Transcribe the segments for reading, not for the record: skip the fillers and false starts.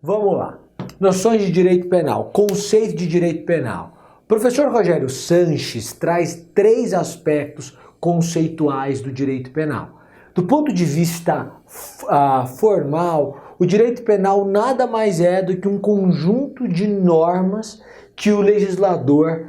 Vamos lá. Noções de direito penal, conceito de direito penal. O professor Rogério Sanches traz 3 aspectos conceituais do direito penal. Do ponto de vista formal, o direito penal nada mais é do que um conjunto de normas que o legislador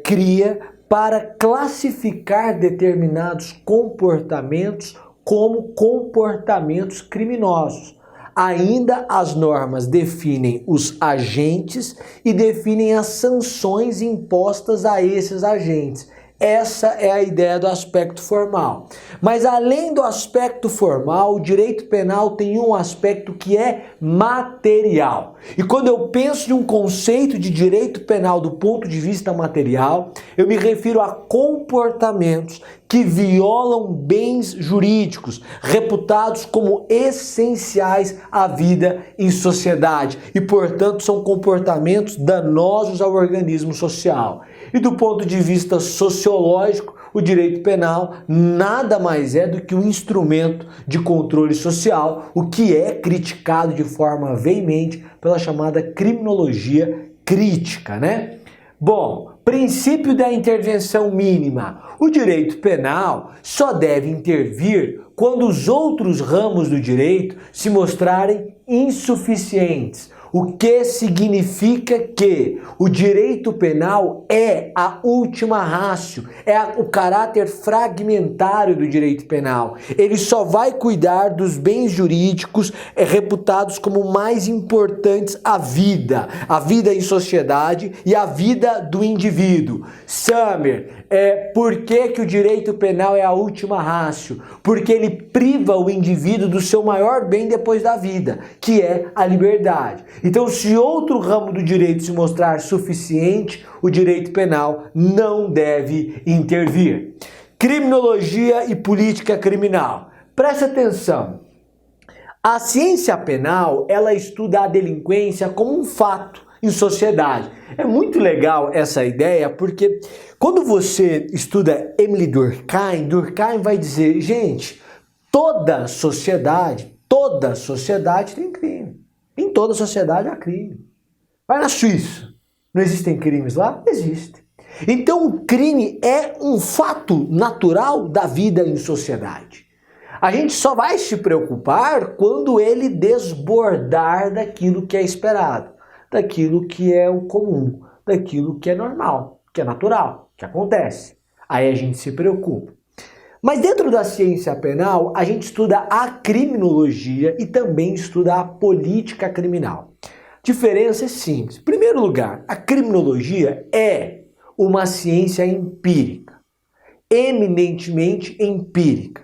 cria para classificar determinados comportamentos como comportamentos criminosos. Ainda as normas definem os agentes e definem as sanções impostas a esses agentes. Essa é a ideia do aspecto formal. Mas além do aspecto formal, o direito penal tem um aspecto que é material. E quando eu penso em um conceito de direito penal do ponto de vista material, eu me refiro a comportamentos que violam bens jurídicos, reputados como essenciais à vida em sociedade e, portanto, são comportamentos danosos ao organismo social. E do ponto de vista sociológico, o direito penal nada mais é do que um instrumento de controle social, o que é criticado de forma veemente pela chamada criminologia crítica, né? Bom, princípio da intervenção mínima. O direito penal só deve intervir quando os outros ramos do direito se mostrarem insuficientes. O que significa que o direito penal é a última ratio, o caráter fragmentário do direito penal. Ele só vai cuidar dos bens jurídicos reputados como mais importantes à vida em sociedade e a vida do indivíduo. Summer, por que o direito penal é a última ratio? Porque ele priva o indivíduo do seu maior bem depois da vida, que é a liberdade. Então, se outro ramo do direito se mostrar suficiente, o direito penal não deve intervir. Criminologia e política criminal. Preste atenção. A ciência penal, ela estuda a delinquência como um fato em sociedade. É muito legal essa ideia, porque quando você estuda Emile Durkheim, Durkheim vai dizer, gente, toda sociedade tem crime. Em toda sociedade há crime. Vai na Suíça. Não existem crimes lá? Existem. Então o crime é um fato natural da vida em sociedade. A gente só vai se preocupar quando ele desbordar daquilo que é esperado, daquilo que é o comum, daquilo que é normal, que é natural, que acontece. Aí a gente se preocupa. Mas dentro da ciência penal, a gente estuda a criminologia e também estuda a política criminal. Diferença é simples. Em primeiro lugar, a criminologia é uma ciência empírica, eminentemente empírica,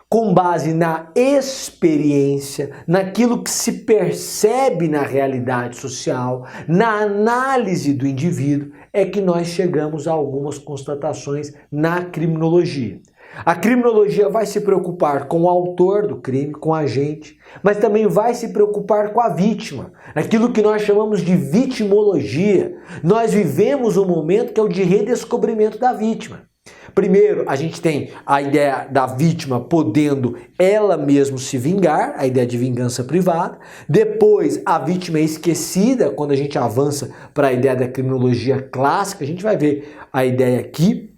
com base na experiência, naquilo que se percebe na realidade social, na análise do indivíduo, é que nós chegamos a algumas constatações na criminologia. A criminologia vai se preocupar com o autor do crime, com o agente, mas também vai se preocupar com a vítima, aquilo que nós chamamos de vitimologia. Nós vivemos um momento que é o de redescobrimento da vítima. Primeiro, a gente tem a ideia da vítima podendo ela mesma se vingar, a ideia de vingança privada. Depois, a vítima é esquecida, quando a gente avança para a ideia da criminologia clássica, a gente vai ver a ideia aqui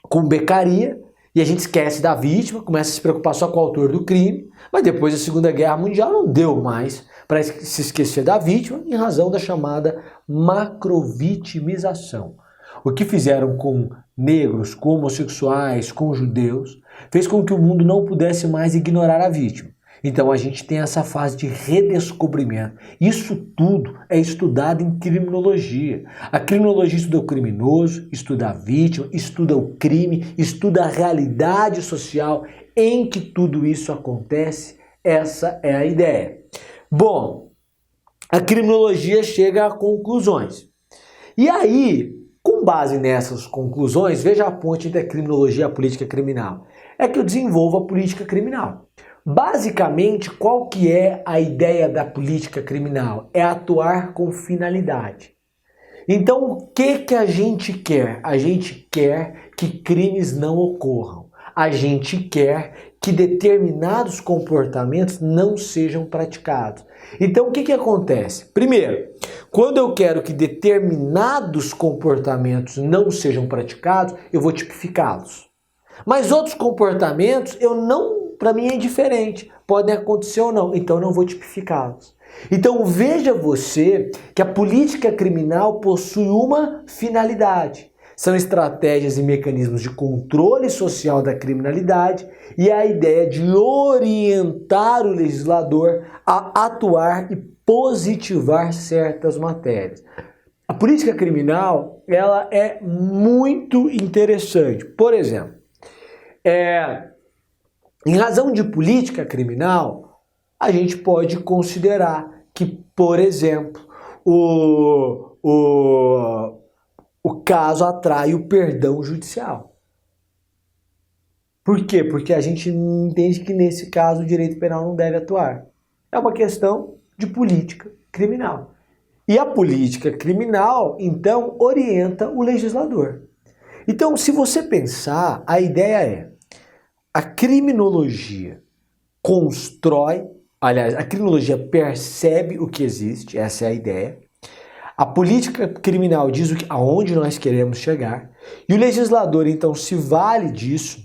com Beccaria, e a gente esquece da vítima, começa a se preocupar só com o autor do crime, mas depois da Segunda Guerra Mundial não deu mais para se esquecer da vítima, em razão da chamada macrovitimização. O que fizeram com negros, com homossexuais, com judeus, fez com que o mundo não pudesse mais ignorar a vítima. Então a gente tem essa fase de redescobrimento. Isso tudo é estudado em criminologia. A criminologia estuda o criminoso, estuda a vítima, estuda o crime, estuda a realidade social em que tudo isso acontece. Essa é a ideia. Bom, a criminologia chega a conclusões. E aí, com base nessas conclusões, veja a ponte entre a criminologia e a política criminal. É que eu desenvolvo a política criminal. Basicamente, qual que é a ideia da política criminal? É atuar com finalidade. Então, o que a gente quer? A gente quer que crimes não ocorram. A gente quer que determinados comportamentos não sejam praticados. Então, o que acontece? Primeiro, quando eu quero que determinados comportamentos não sejam praticados, eu vou tipificá-los. Mas outros comportamentos, para mim é indiferente. Podem acontecer ou não, então eu não vou tipificá-los. Então, veja você que a política criminal possui uma finalidade. São estratégias e mecanismos de controle social da criminalidade e a ideia de orientar o legislador a atuar e positivar certas matérias. A política criminal, ela é muito interessante. Por exemplo, em razão de política criminal, a gente pode considerar que, por exemplo, o caso atrai o perdão judicial. Por quê? Porque a gente entende que nesse caso o direito penal não deve atuar. É uma questão de política criminal. E a política criminal, então, orienta o legislador. Então, se você pensar, a ideia é: a criminologia constrói, aliás, a criminologia percebe o que existe, essa é a ideia. A política criminal diz aonde nós queremos chegar, e o legislador, então, se vale disso,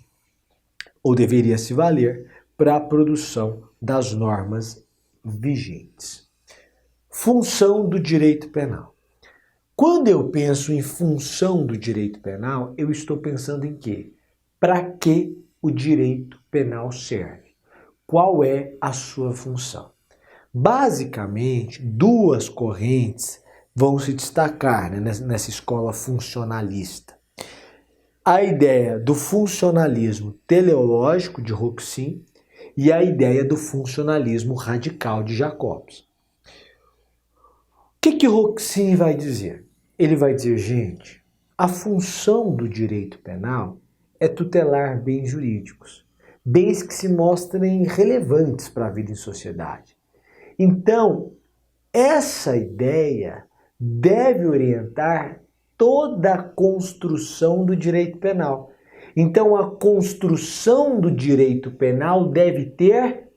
ou deveria se valer, para a produção das normas vigentes. Função do direito penal. Quando eu penso em função do direito penal, eu estou pensando em quê? Para que o direito penal serve? Qual é a sua função? Basicamente, duas correntes vão se destacar, né, nessa escola funcionalista. A ideia do funcionalismo teleológico de Roxin e a ideia do funcionalismo radical de Jacobs. O que Roxin vai dizer? Ele vai dizer, gente, a função do direito penal é tutelar bens jurídicos, bens que se mostrem relevantes para a vida em sociedade. Então, essa ideia deve orientar toda a construção do direito penal. Então, a construção do direito penal deve ter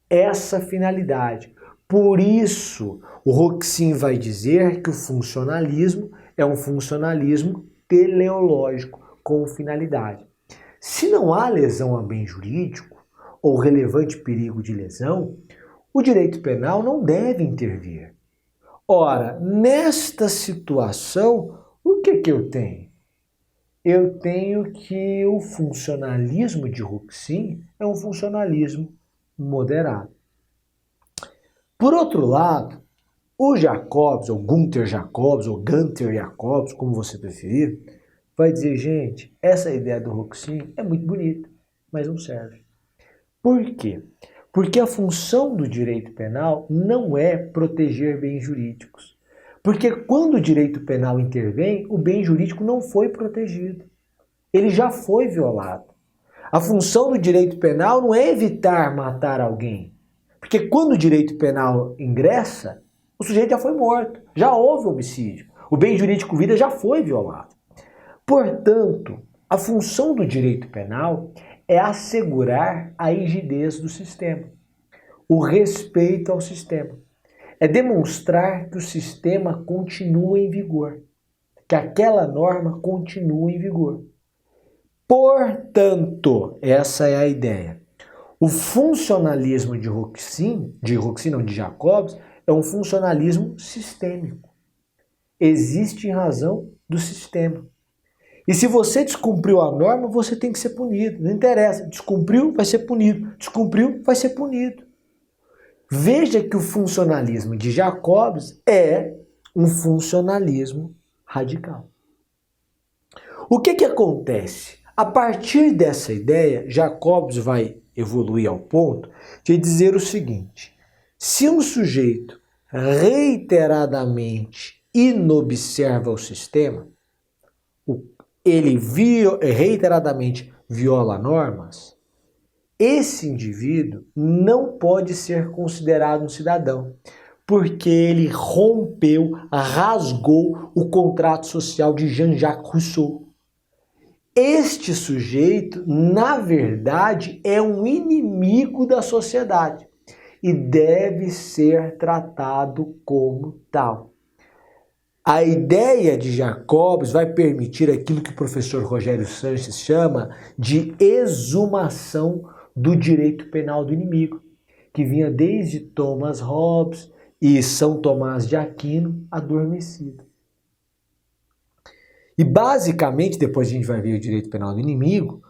essa finalidade. Por isso, o Roxin vai dizer que o funcionalismo é um funcionalismo teleológico, com finalidade. Se não há lesão a bem jurídico ou relevante perigo de lesão, o direito penal não deve intervir. Ora, nesta situação, o que eu tenho? Eu tenho que o funcionalismo de Roxin é um funcionalismo moderado. Por outro lado, o Jacobs, ou Gunther Jacobs, ou Gunther Jacobs, como você preferir, vai dizer, gente, essa ideia do Roxin é muito bonita, mas não serve. Por quê? Porque a função do direito penal não é proteger bens jurídicos. Porque quando o direito penal intervém, o bem jurídico não foi protegido. Ele já foi violado. A função do direito penal não é evitar matar alguém. Porque quando o direito penal ingressa, o sujeito já foi morto, já houve homicídio. O bem jurídico vida já foi violado. Portanto, a função do direito penal é assegurar a rigidez do sistema, o respeito ao sistema. É demonstrar que o sistema continua em vigor, que aquela norma continua em vigor. Portanto, essa é a ideia. O funcionalismo de Jacobs, é um funcionalismo sistêmico. Existe em razão do sistema. E se você descumpriu a norma, você tem que ser punido. Não interessa. Descumpriu, vai ser punido. Descumpriu, vai ser punido. Veja que o funcionalismo de Jacobs é um funcionalismo radical. O que acontece? A partir dessa ideia, Jacobs vai evoluir ao ponto de dizer o seguinte: se um sujeito reiteradamente inobserva o sistema, ele reiteradamente viola normas, esse indivíduo não pode ser considerado um cidadão, porque ele rompeu, rasgou o contrato social de Jean-Jacques Rousseau. Este sujeito, na verdade, é um inimigo da sociedade e deve ser tratado como tal. A ideia de Jacobs vai permitir aquilo que o professor Rogério Sanches chama de exumação do direito penal do inimigo, que vinha desde Thomas Hobbes e São Tomás de Aquino adormecido. E basicamente, depois a gente vai ver o direito penal do inimigo,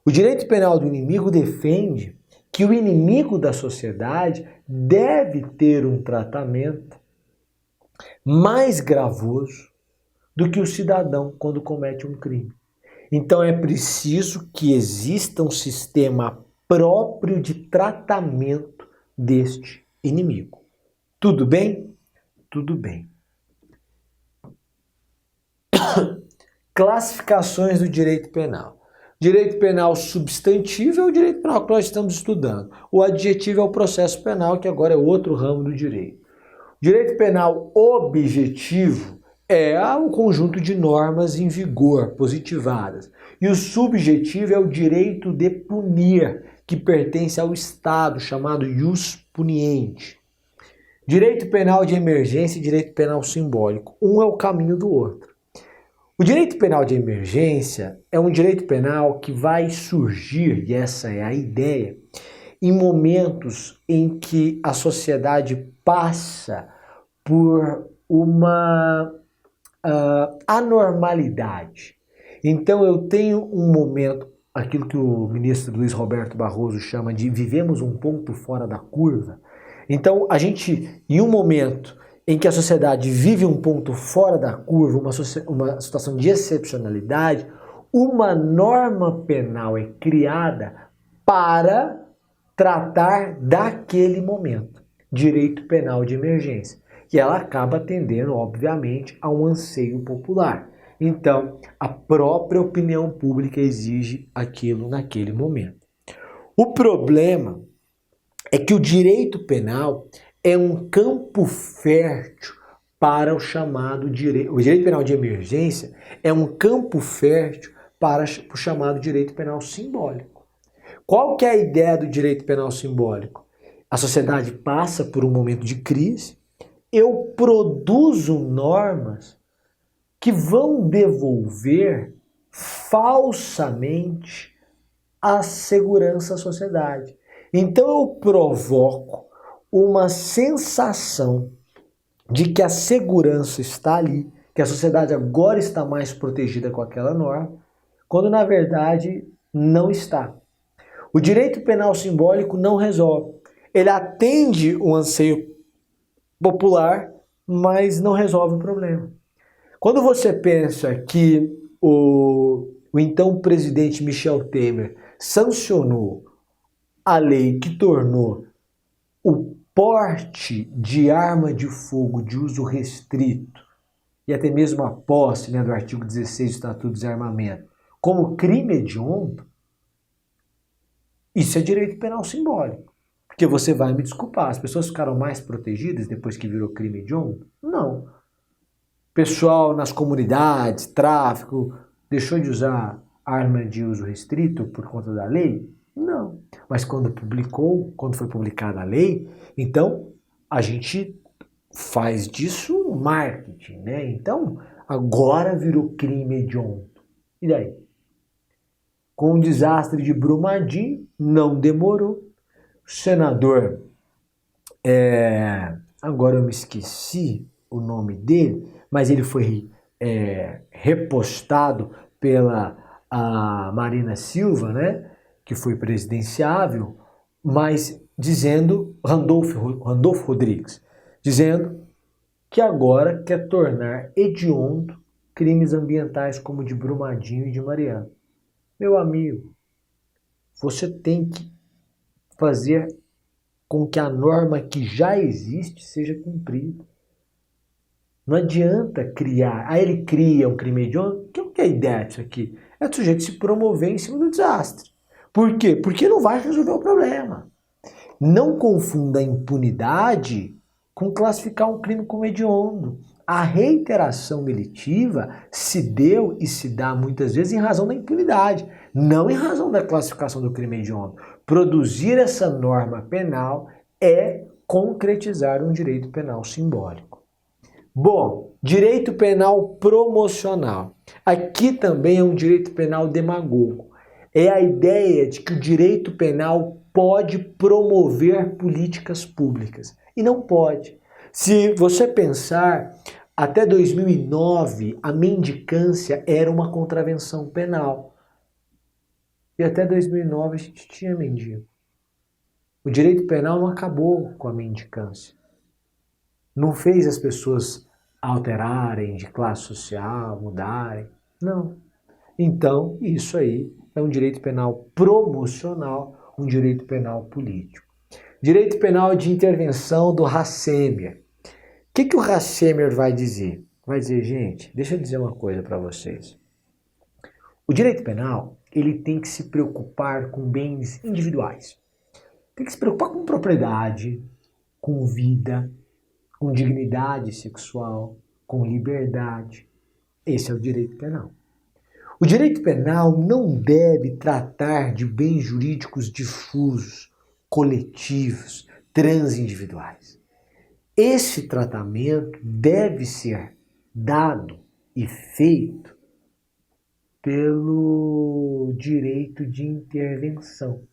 o direito penal do inimigo defende que o inimigo da sociedade deve ter um tratamento mais gravoso do que o cidadão quando comete um crime. Então é preciso que exista um sistema próprio de tratamento deste inimigo. Tudo bem? Tudo bem. Classificações do direito penal. Direito penal substantivo é o direito penal que nós estamos estudando. O adjetivo é o processo penal, que agora é outro ramo do direito. Direito penal objetivo é o conjunto de normas em vigor, positivadas. E o subjetivo é o direito de punir, que pertence ao Estado, chamado ius puniente. Direito penal de emergência e direito penal simbólico. Um é o caminho do outro. O direito penal de emergência é um direito penal que vai surgir, e essa é a ideia, em momentos em que a sociedade passa por uma anormalidade. Então eu tenho um momento, aquilo que o ministro Luiz Roberto Barroso chama de vivemos um ponto fora da curva. Então a gente, em um momento em que a sociedade vive um ponto fora da curva, uma situação de excepcionalidade, uma norma penal é criada para tratar daquele momento, direito penal de emergência, e ela acaba atendendo, obviamente, a um anseio popular. Então, a própria opinião pública exige aquilo naquele momento. O problema é que o direito penal é um campo fértil para o chamado direito. O direito penal de emergência é um campo fértil para o chamado direito penal simbólico. Qual que é a ideia do direito penal simbólico? A sociedade passa por um momento de crise, eu produzo normas que vão devolver falsamente a segurança à sociedade. Então eu provoco uma sensação de que a segurança está ali, que a sociedade agora está mais protegida com aquela norma, quando na verdade não está. O direito penal simbólico não resolve. Ele atende o anseio popular, mas não resolve o problema. Quando você pensa que o então presidente Michel Temer sancionou a lei que tornou o porte de arma de fogo de uso restrito e até mesmo a posse, do artigo 16 do Estatuto do Desarmamento como crime hediondo, isso é direito penal simbólico. Porque você vai me desculpar, as pessoas ficaram mais protegidas depois que virou crime hediondo? Não. Pessoal nas comunidades, tráfico, deixou de usar arma de uso restrito por conta da lei? Não. Mas quando foi publicada a lei, então a gente faz disso marketing, né? Então agora virou crime hediondo. E daí? Com o desastre de Brumadinho, não demorou. O senador, agora eu me esqueci o nome dele, mas ele foi repostado pela Marina Silva, né? Que foi presidenciável, mas dizendo, Randolfo Rodrigues, dizendo que agora quer tornar hediondo crimes ambientais como o de Brumadinho e de Mariana. Meu amigo, você tem que fazer com que a norma que já existe seja cumprida. Não adianta criar. Ele cria um crime hediondo. O que é a ideia disso aqui? É o sujeito se promover em cima do desastre. Por quê? Porque não vai resolver o problema. Não confunda a impunidade com classificar um crime como hediondo. A reiteração delitiva se deu e se dá muitas vezes em razão da impunidade, não em razão da classificação do crime hediondo. Produzir essa norma penal é concretizar um direito penal simbólico. Bom, direito penal promocional. Aqui também é um direito penal demagogo. É a ideia de que o direito penal pode promover políticas públicas. E não pode. Se você pensar, até 2009, a mendicância era uma contravenção penal. E até 2009 a gente tinha mendigo. O direito penal não acabou com a mendicância. Não fez as pessoas alterarem de classe social, mudarem. Não. Então, isso aí é um direito penal promocional, um direito penal político. Direito penal de intervenção do Hassemer. O que o Hassemer vai dizer? Vai dizer, gente, deixa eu dizer uma coisa para vocês. O direito penal, ele tem que se preocupar com bens individuais. Tem que se preocupar com propriedade, com vida, com dignidade sexual, com liberdade. Esse é o direito penal. O direito penal não deve tratar de bens jurídicos difusos, coletivos, transindividuais. Esse tratamento deve ser dado e feito pelo direito de intervenção.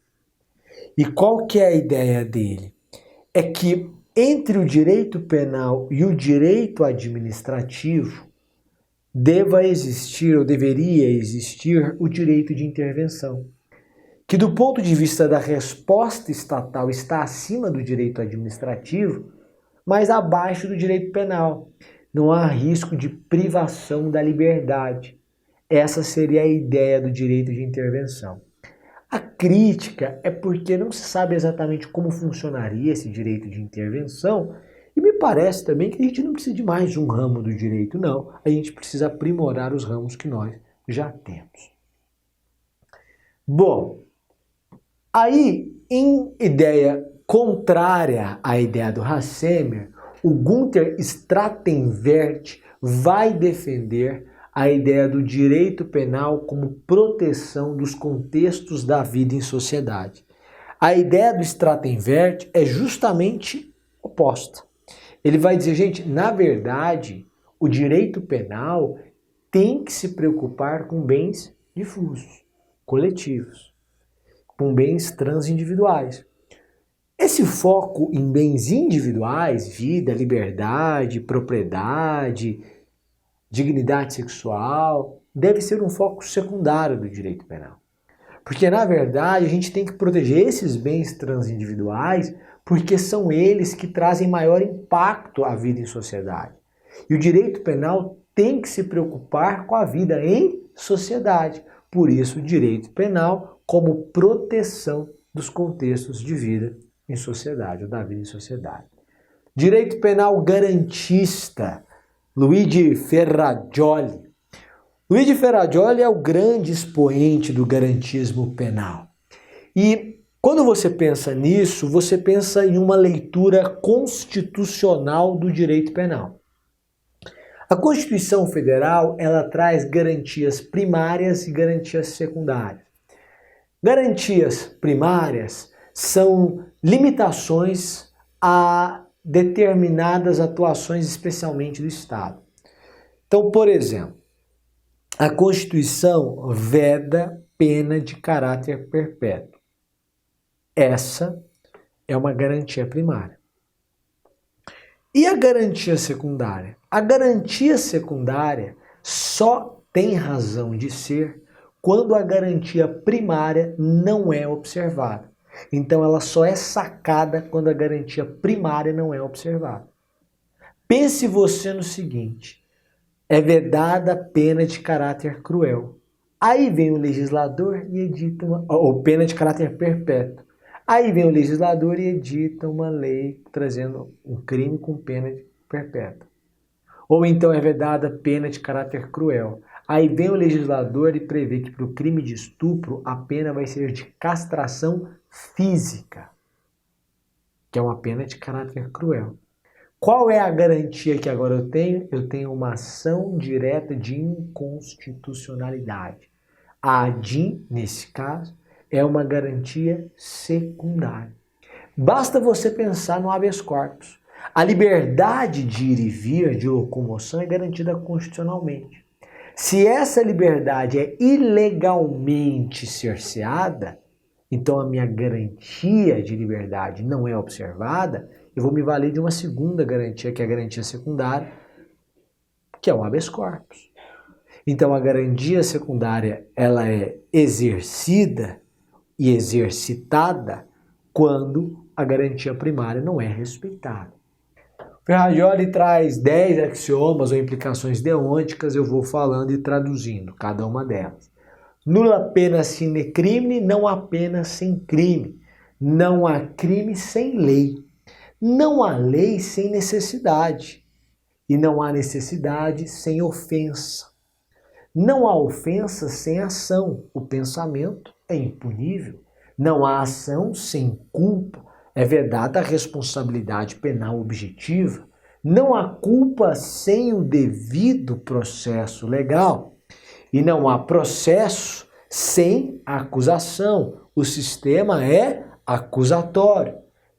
E qual que é a ideia dele? É que entre o direito penal e o direito administrativo deva existir ou deveria existir o direito de intervenção, que do ponto de vista da resposta estatal está acima do direito administrativo, mas abaixo do direito penal. Não há risco de privação da liberdade. Essa seria a ideia do direito de intervenção. A crítica é porque não se sabe exatamente como funcionaria esse direito de intervenção, e me parece também que a gente não precisa de mais um ramo do direito, não. A gente precisa aprimorar os ramos que nós já temos. Bom, aí, em ideia contrária à ideia do Hassemer, o Günther Stratenwert vai defender a ideia do direito penal como proteção dos contextos da vida em sociedade. A ideia do Stratenwert é justamente oposta. Ele vai dizer, gente, na verdade, o direito penal tem que se preocupar com bens difusos, coletivos, com bens transindividuais. Esse foco em bens individuais, vida, liberdade, propriedade, dignidade sexual, deve ser um foco secundário do direito penal. Porque, na verdade, a gente tem que proteger esses bens transindividuais porque são eles que trazem maior impacto à vida em sociedade. E o direito penal tem que se preocupar com a vida em sociedade. Por isso, o direito penal como proteção dos contextos de vida em sociedade, ou da vida em sociedade. Direito penal garantista, Luigi Ferrajoli. Luigi Ferrajoli é o grande expoente do garantismo penal. E quando você pensa nisso, você pensa em uma leitura constitucional do direito penal. A Constituição Federal, ela traz garantias primárias e garantias secundárias. Garantias primárias são limitações a determinadas atuações, especialmente do Estado. Então, por exemplo, a Constituição veda pena de caráter perpétuo. Essa é uma garantia primária. E a garantia secundária? A garantia secundária só tem razão de ser quando a garantia primária não é observada. Então ela só é sacada quando a garantia primária não é observada. Pense você no seguinte: é vedada pena de caráter cruel. Aí vem o legislador e edita ou pena de caráter perpétuo. Aí vem o legislador e edita uma lei trazendo um crime com pena perpétua. Ou então é vedada pena de caráter cruel. Aí vem o legislador e prevê que para o crime de estupro a pena vai ser de castração física, que é uma pena de caráter cruel. Qual é a garantia que agora eu tenho? Eu tenho uma ação direta de inconstitucionalidade. A ADIM, nesse caso, é uma garantia secundária. Basta você pensar no habeas corpus. A liberdade de ir e vir, de locomoção, é garantida constitucionalmente. Se essa liberdade é ilegalmente cerceada, então a minha garantia de liberdade não é observada, eu vou me valer de uma segunda garantia, que é a garantia secundária, que é o habeas corpus. Então a garantia secundária, ela é exercida e exercitada quando a garantia primária não é respeitada. Ferrajoli traz 10 axiomas ou implicações deonticas, eu vou falando e traduzindo cada uma delas. Nulla pena sine crimine, não há pena sem crime. Não há crime sem lei. Não há lei sem necessidade. E não há necessidade sem ofensa. Não há ofensa sem ação. O pensamento é impunível. Não há ação sem culpa. É vedada a responsabilidade penal objetiva. Não há culpa sem o devido processo legal. E não há processo sem acusação. O sistema é acusatório.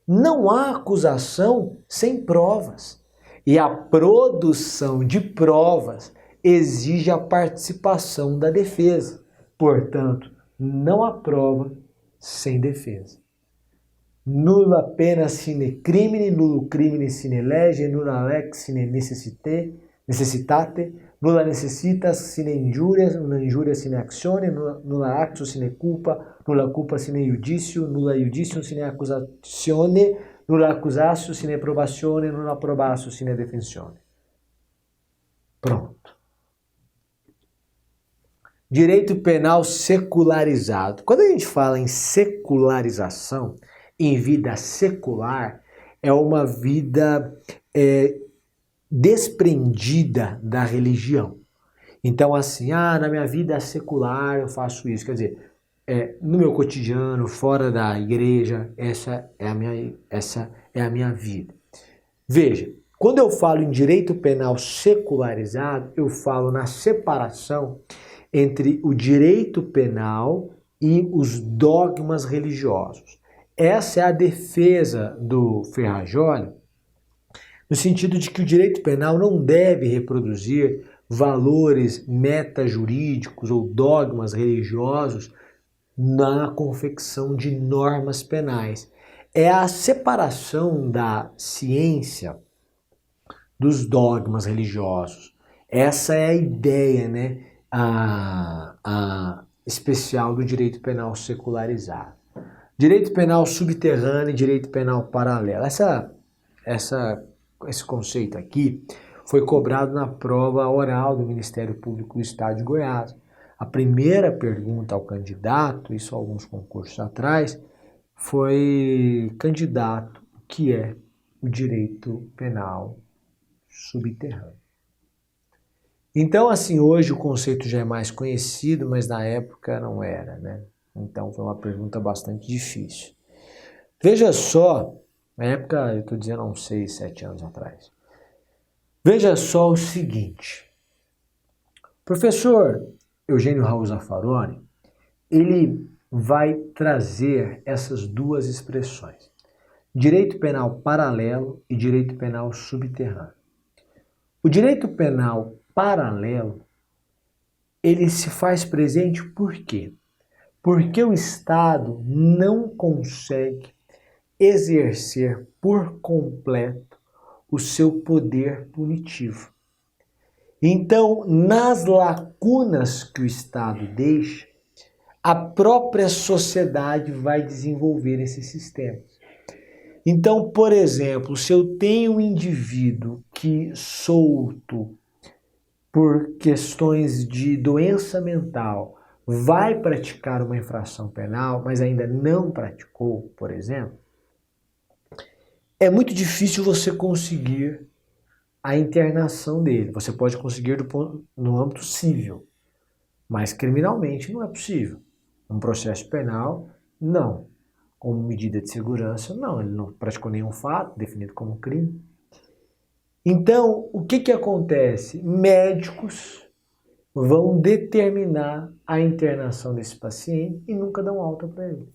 Não há acusação sem provas. E a produção de provas exige a participação da defesa. Portanto, não há prova sem defesa. Nulla pena sine crimine, nullo crimine sine lege, nulla lex sine necessitate, nulla necessitas sine injurias, nulla injuria sine actione, nulla actio sine culpa, nulla culpa sine iudicio, nulla iudicium sine accusatione, nulla accusatio sine probazione, nulla probatio sine defensione. Pronto. Direito penal secularizado. Quando a gente fala em secularização, em vida secular, é uma vida desprendida da religião. Então, assim, na minha vida secular eu faço isso. Quer dizer, no meu cotidiano, fora da igreja, essa é a minha vida. Veja, quando eu falo em direito penal secularizado, eu falo na separação entre o direito penal e os dogmas religiosos. Essa é a defesa do Ferrajoli, no sentido de que o direito penal não deve reproduzir valores metajurídicos ou dogmas religiosos na confecção de normas penais. É a separação da ciência dos dogmas religiosos. Essa é a ideia, né, especial do direito penal secularizado. Direito penal subterrâneo e direito penal paralelo. Esse conceito aqui foi cobrado na prova oral do Ministério Público do Estado de Goiás. A primeira pergunta ao candidato, isso alguns concursos atrás, foi: candidato, o que é o direito penal subterrâneo? Então, assim, hoje o conceito já é mais conhecido, mas na época não era, né? Então foi uma pergunta bastante difícil. Veja só, na época, eu estou dizendo há uns 6, 7 anos atrás. Veja só o seguinte. O professor Eugênio Raul Zaffaroni, ele vai trazer essas duas expressões: direito penal paralelo e direito penal subterrâneo. O direito penal paralelo, ele se faz presente por quê? Porque o Estado não consegue exercer por completo o seu poder punitivo. Então, nas lacunas que o Estado deixa, a própria sociedade vai desenvolver esses sistemas. Então, por exemplo, se eu tenho um indivíduo que, solto por questões de doença mental, vai praticar uma infração penal, mas ainda não praticou, por exemplo, é muito difícil você conseguir a internação dele. Você pode conseguir no âmbito civil, mas criminalmente não é possível. Um processo penal, não. Como medida de segurança, não. Ele não praticou nenhum fato definido como crime. Então, o que acontece? Médicos vão determinar a internação desse paciente e nunca dão alta para ele.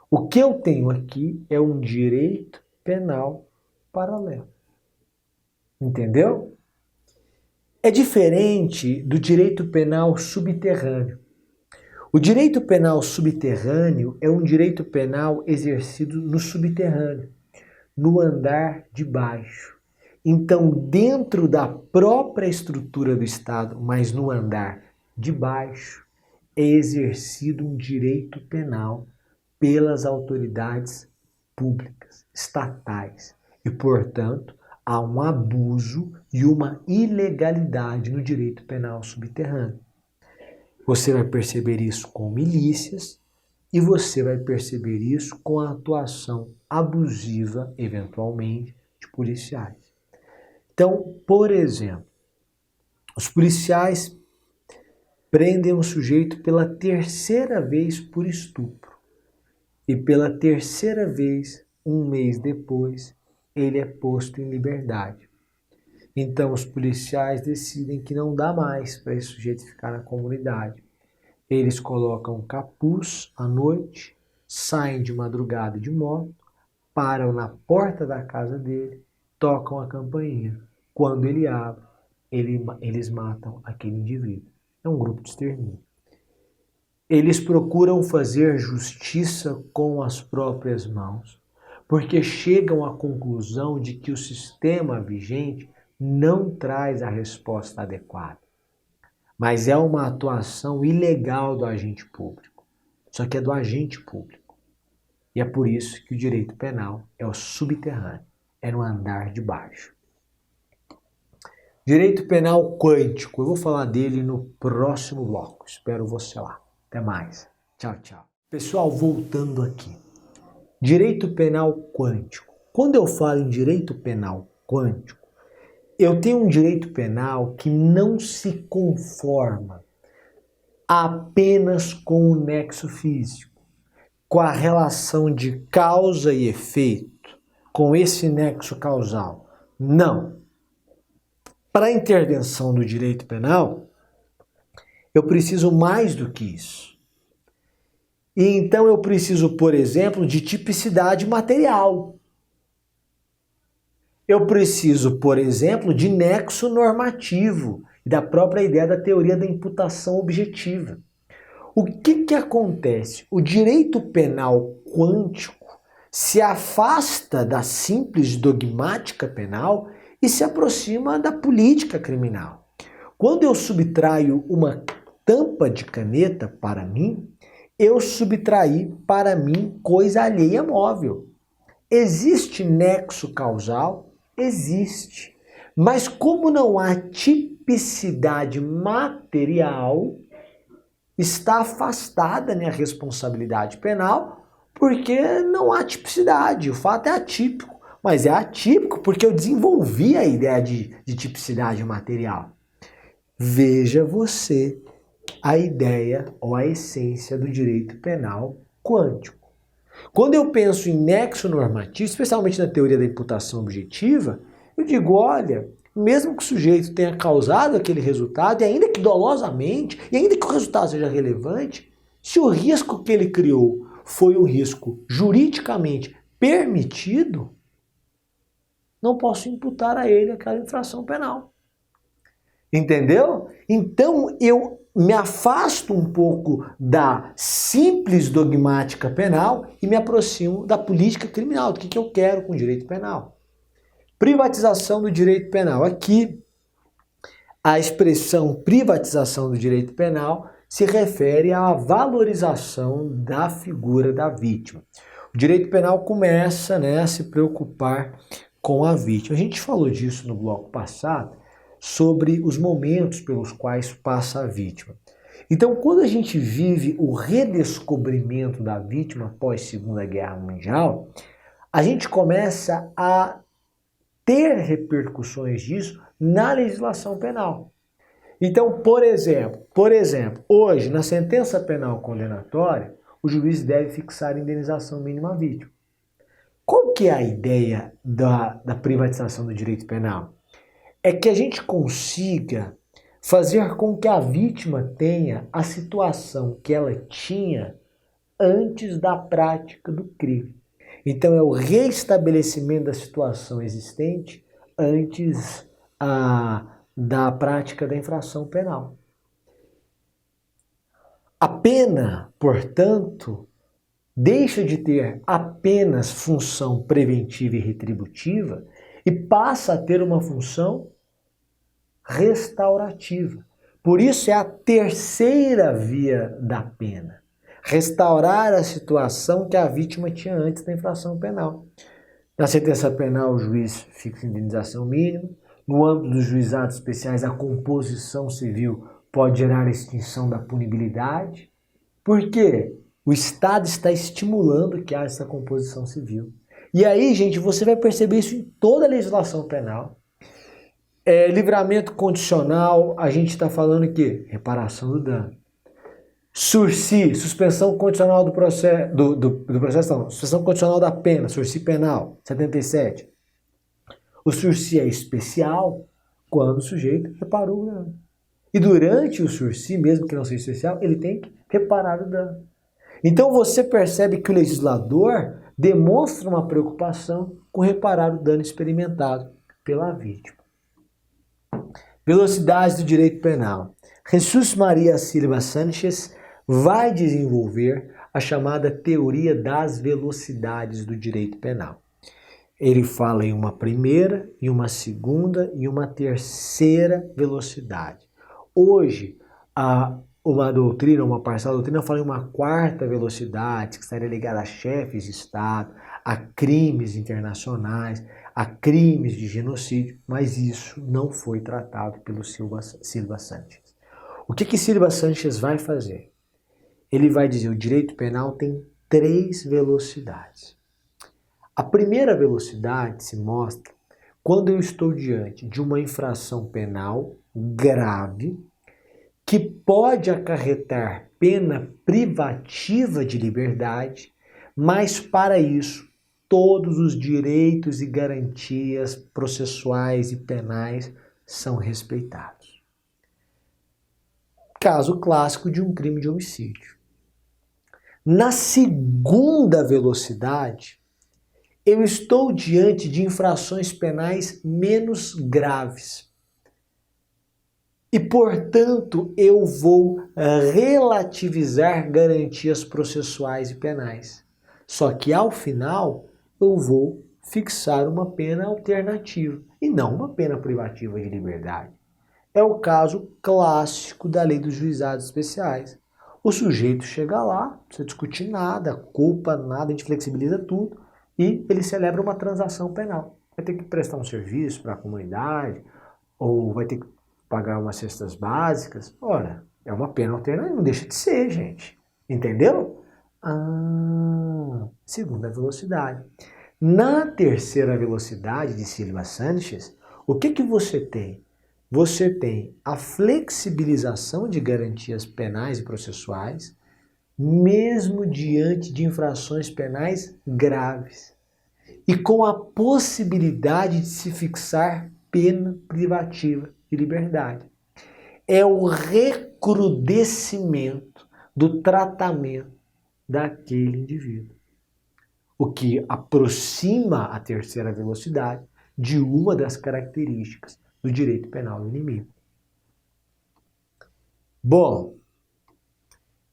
O que eu tenho aqui é um direito penal paralelo. Entendeu? É diferente do direito penal subterrâneo. O direito penal subterrâneo é um direito penal exercido no subterrâneo, no andar de baixo. Então, dentro da própria estrutura do Estado, mas no andar de baixo, é exercido um direito penal pelas autoridades públicas, estatais. E, portanto, há um abuso e uma ilegalidade no direito penal subterrâneo. Você vai perceber isso com milícias e você vai perceber isso com a atuação abusiva, eventualmente, de policiais. Então, por exemplo, os policiais prendem um sujeito pela terceira vez por estupro. E pela terceira vez, um mês depois, ele é posto em liberdade. Então os policiais decidem que não dá mais para esse sujeito ficar na comunidade. Eles colocam capuz à noite, saem de madrugada de moto, param na porta da casa dele, tocam a campainha. Quando ele abre, eles matam aquele indivíduo. É um grupo de extermínio. Eles procuram fazer justiça com as próprias mãos, porque chegam à conclusão de que o sistema vigente não traz a resposta adequada. Mas é uma atuação ilegal do agente público. Só que é do agente público. E é por isso que o direito penal é o subterrâneo, é no andar de baixo. Direito penal quântico, eu vou falar dele no próximo bloco. Espero você lá. Até mais. Tchau, tchau. Pessoal, voltando aqui. Direito penal quântico. Quando eu falo em direito penal quântico, eu tenho um direito penal que não se conforma apenas com o nexo físico, com a relação de causa e efeito, com esse nexo causal. Não. Para a intervenção do direito penal, eu preciso mais do que isso. E então eu preciso, por exemplo, de tipicidade material. Eu preciso, por exemplo, de nexo normativo e da própria ideia da teoria da imputação objetiva. O que acontece? O direito penal quântico se afasta da simples dogmática penal e se aproxima da política criminal. Quando eu subtraio uma tampa de caneta para mim, eu subtraí para mim coisa alheia móvel. Existe nexo causal? Existe. Mas como não há tipicidade material, está afastada a minha responsabilidade penal, porque não há tipicidade. O fato é atípico, mas é atípico porque eu desenvolvi a ideia de tipicidade material. Veja você a ideia ou a essência do direito penal quântico. Quando eu penso em nexo normativo, especialmente na teoria da imputação objetiva, eu digo, olha, mesmo que o sujeito tenha causado aquele resultado, e ainda que dolosamente, e ainda que o resultado seja relevante, se o risco que ele criou foi um risco juridicamente permitido, não posso imputar a ele aquela infração penal. Entendeu? Então eu me afasto um pouco da simples dogmática penal e me aproximo da política criminal, do que eu quero com o direito penal. Privatização do direito penal. Aqui, a expressão privatização do direito penal se refere à valorização da figura da vítima. O direito penal começa, a se preocupar com a vítima. A gente falou disso no bloco passado, sobre os momentos pelos quais passa a vítima. Então, quando a gente vive o redescobrimento da vítima após a Segunda Guerra Mundial, a gente começa a ter repercussões disso na legislação penal. Então, por exemplo, hoje, na sentença penal condenatória, o juiz deve fixar a indenização mínima à vítima. Qual que é a ideia da privatização do direito penal? É que a gente consiga fazer com que a vítima tenha a situação que ela tinha antes da prática do crime. Então é o reestabelecimento da situação existente antes da prática da infração penal. A pena, portanto, deixa de ter apenas função preventiva e retributiva e passa a ter uma função restaurativa. Por isso é a terceira via da pena. Restaurar a situação que a vítima tinha antes da infração penal. Na sentença penal, o juiz fixa indenização mínima. No âmbito dos juizados especiais, a composição civil pode gerar a extinção da punibilidade. Por quê? O Estado está estimulando que haja essa composição civil. E aí, gente, você vai perceber isso em toda a legislação penal. Livramento condicional, a gente está falando que reparação do dano. Sursi, suspensão condicional do processo, suspensão condicional da pena, sursi penal, 77. O sursi é especial quando o sujeito reparou o dano. E durante o sursi, mesmo que não seja especial, ele tem que reparar o dano. Então você percebe que o legislador demonstra uma preocupação com reparar o dano experimentado pela vítima. Velocidade do direito penal. Jesus Maria Silva Sanchez vai desenvolver a chamada teoria das velocidades do direito penal. Ele fala em uma primeira, em uma segunda e uma terceira velocidade. Hoje, uma doutrina, uma parcial doutrina fala em uma quarta velocidade, que estaria ligada a chefes de Estado, a crimes internacionais, a crimes de genocídio, mas isso não foi tratado pelo Silva Sanchez. O que Silva Sanchez vai fazer? Ele vai dizer que o direito penal tem 3 velocidades. A primeira velocidade se mostra quando eu estou diante de uma infração penal grave que pode acarretar pena privativa de liberdade, mas para isso todos os direitos e garantias processuais e penais são respeitados. Caso clássico de um crime de homicídio. Na segunda velocidade, eu estou diante de infrações penais menos graves. E, portanto, eu vou relativizar garantias processuais e penais. Só que, ao final, eu vou fixar uma pena alternativa e não uma pena privativa de liberdade. É o caso clássico da lei dos juizados especiais. O sujeito chega lá, não precisa discutir nada, culpa, nada, a gente flexibiliza tudo e ele celebra uma transação penal. Vai ter que prestar um serviço para a comunidade ou vai ter que pagar umas cestas básicas. Ora, é uma pena alternativa, não deixa de ser, gente. Entendeu? Segunda velocidade. Na terceira velocidade de Silva Sanchez, o que você tem? Você tem a flexibilização de garantias penais e processuais, mesmo diante de infrações penais graves, e com a possibilidade de se fixar pena privativa de liberdade. É o recrudescimento do tratamento daquele indivíduo, o que aproxima a terceira velocidade de uma das características do direito penal do inimigo. Bom,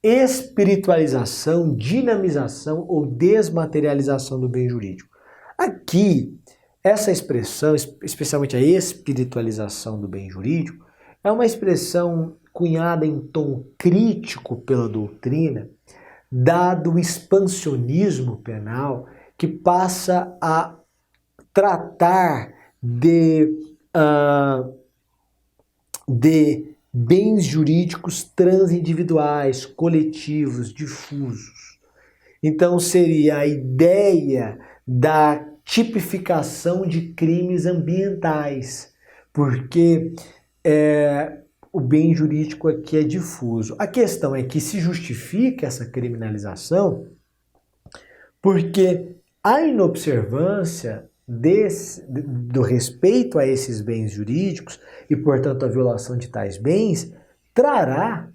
espiritualização, dinamização ou desmaterialização do bem jurídico. Aqui, essa expressão, especialmente a espiritualização do bem jurídico, é uma expressão cunhada em tom crítico pela doutrina, dado o expansionismo penal que passa a tratar de bens jurídicos transindividuais, coletivos, difusos. Então seria a ideia da tipificação de crimes ambientais, porque o bem jurídico aqui é difuso. A questão é que se justifica essa criminalização porque A inobservância do respeito a esses bens jurídicos e, portanto, a violação de tais bens trará,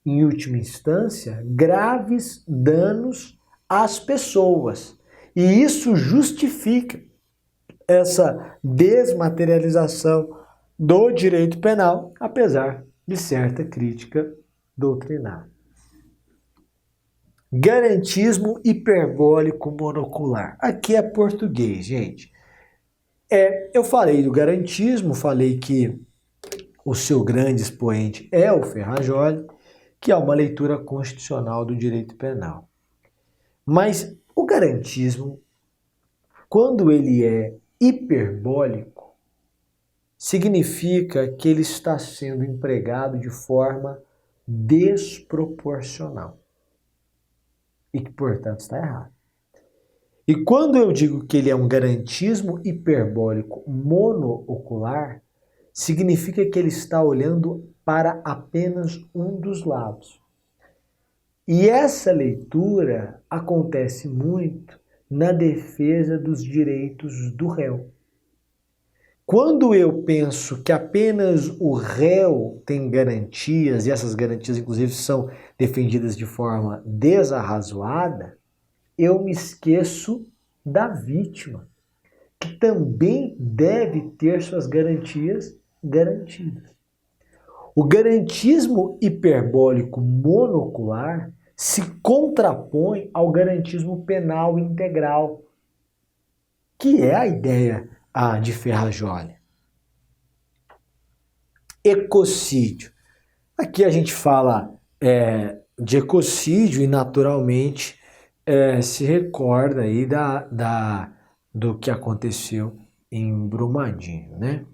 em última instância, graves danos às pessoas. E isso justifica essa desmaterialização do direito penal, apesar de certa crítica doutrinária. Garantismo hiperbólico monocular. Aqui é português, gente. Eu falei do garantismo, falei que o seu grande expoente é o Ferrajoli, que é uma leitura constitucional do direito penal. Mas o garantismo, quando ele é hiperbólico, significa que ele está sendo empregado de forma desproporcional e que, portanto, está errado. E quando eu digo que ele é um garantismo hiperbólico monoocular, significa que ele está olhando para apenas um dos lados. E essa leitura acontece muito na defesa dos direitos do réu. Quando eu penso que apenas o réu tem garantias, e essas garantias inclusive são defendidas de forma desarrazoada, eu me esqueço da vítima, que também deve ter suas garantias garantidas. O garantismo hiperbólico monocular se contrapõe ao garantismo penal integral, que é a ideia de Ferrajoli. Ecocídio. Aqui a gente fala de ecocídio e naturalmente se recorda aí do que aconteceu em Brumadinho, né?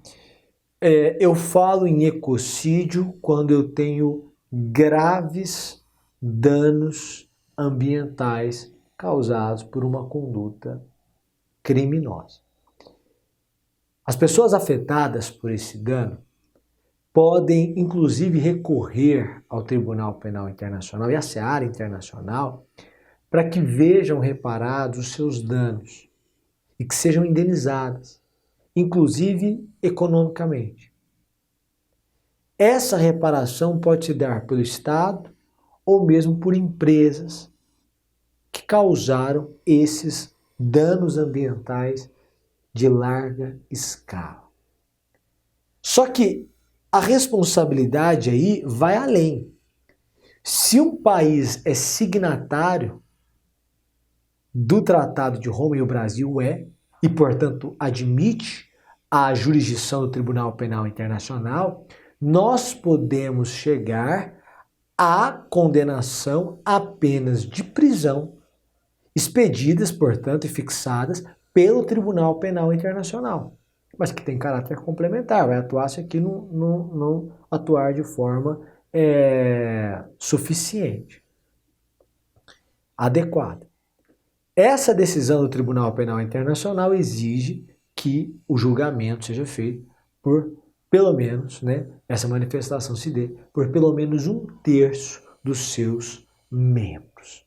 Eu falo em ecocídio quando eu tenho graves danos ambientais causados por uma conduta criminosa. As pessoas afetadas por esse dano podem, inclusive, recorrer ao Tribunal Penal Internacional e à Seara Internacional para que vejam reparados os seus danos e que sejam indenizadas, inclusive economicamente. Essa reparação pode se dar pelo Estado ou mesmo por empresas que causaram esses danos ambientais de larga escala. Só que a responsabilidade aí vai além. Se um país é signatário do Tratado de Roma, e o Brasil e, portanto, admite a jurisdição do Tribunal Penal Internacional, nós podemos chegar à condenação a penas de prisão, expedidas, portanto, e fixadas pelo Tribunal Penal Internacional, mas que tem caráter complementar, vai atuar se aqui não atuar de forma suficiente, adequada. Essa decisão do Tribunal Penal Internacional exige que o julgamento seja feito por pelo menos, essa manifestação se dê por pelo menos 1/3 dos seus membros.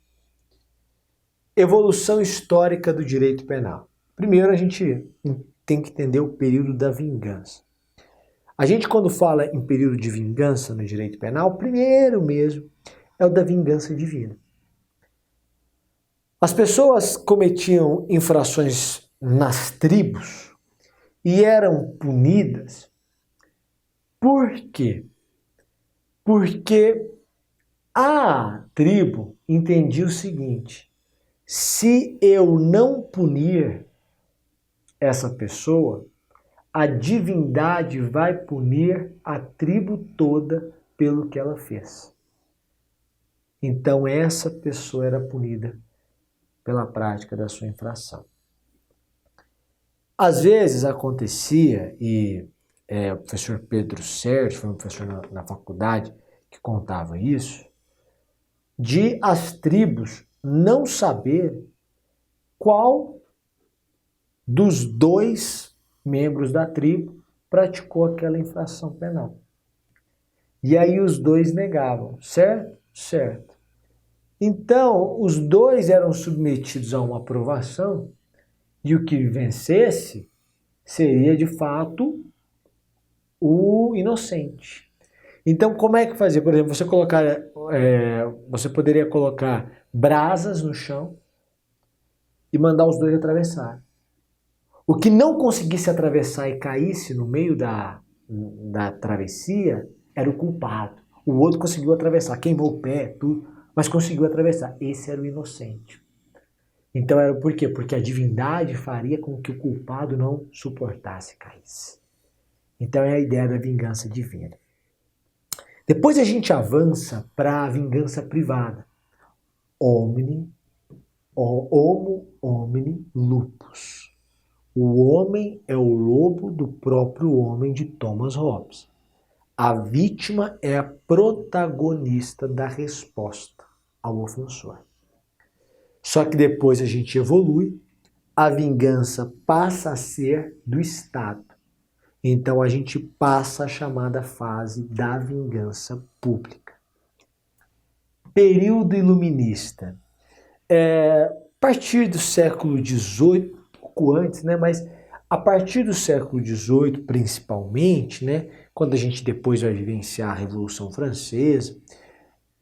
Evolução histórica do direito penal. Primeiro, a gente tem que entender o período da vingança. A gente, quando fala em período de vingança no direito penal, o primeiro mesmo é o da vingança divina. As pessoas cometiam infrações nas tribos e eram punidas. Por quê? Porque a tribo entendia o seguinte: se eu não punir essa pessoa, a divindade vai punir a tribo toda pelo que ela fez. Então essa pessoa era punida pela prática da sua infração. Às vezes acontecia, e o professor Pedro Sérgio foi um professor na faculdade que contava isso, de as tribos não saber qual dos 2 membros da tribo praticou aquela infração penal. E aí os 2 negavam, certo? Certo. Então, os 2 eram submetidos a uma aprovação E o que vencesse seria, de fato, o inocente. Então, como é que fazia? Por exemplo, você poderia colocar brasas no chão e mandar os dois atravessar. O que não conseguisse atravessar e caísse no meio da travessia era o culpado. O outro conseguiu atravessar, queimou o pé, tudo, mas conseguiu atravessar. Esse era o inocente. Então era por quê? Porque a divindade faria com que o culpado não suportasse e caísse. Então é a ideia da vingança divina. Depois a gente avança para a vingança privada. Homo homini lupus. O homem é o lobo do próprio homem, de Thomas Hobbes. A vítima é a protagonista da resposta ao ofensor. Só que depois a gente evolui, a vingança passa a ser do Estado. Então a gente passa a chamada fase da vingança pública. Período iluminista. A partir do século XVIII, pouco antes, né, mas a partir do século XVIII, principalmente, né, quando a gente depois vai vivenciar a Revolução Francesa,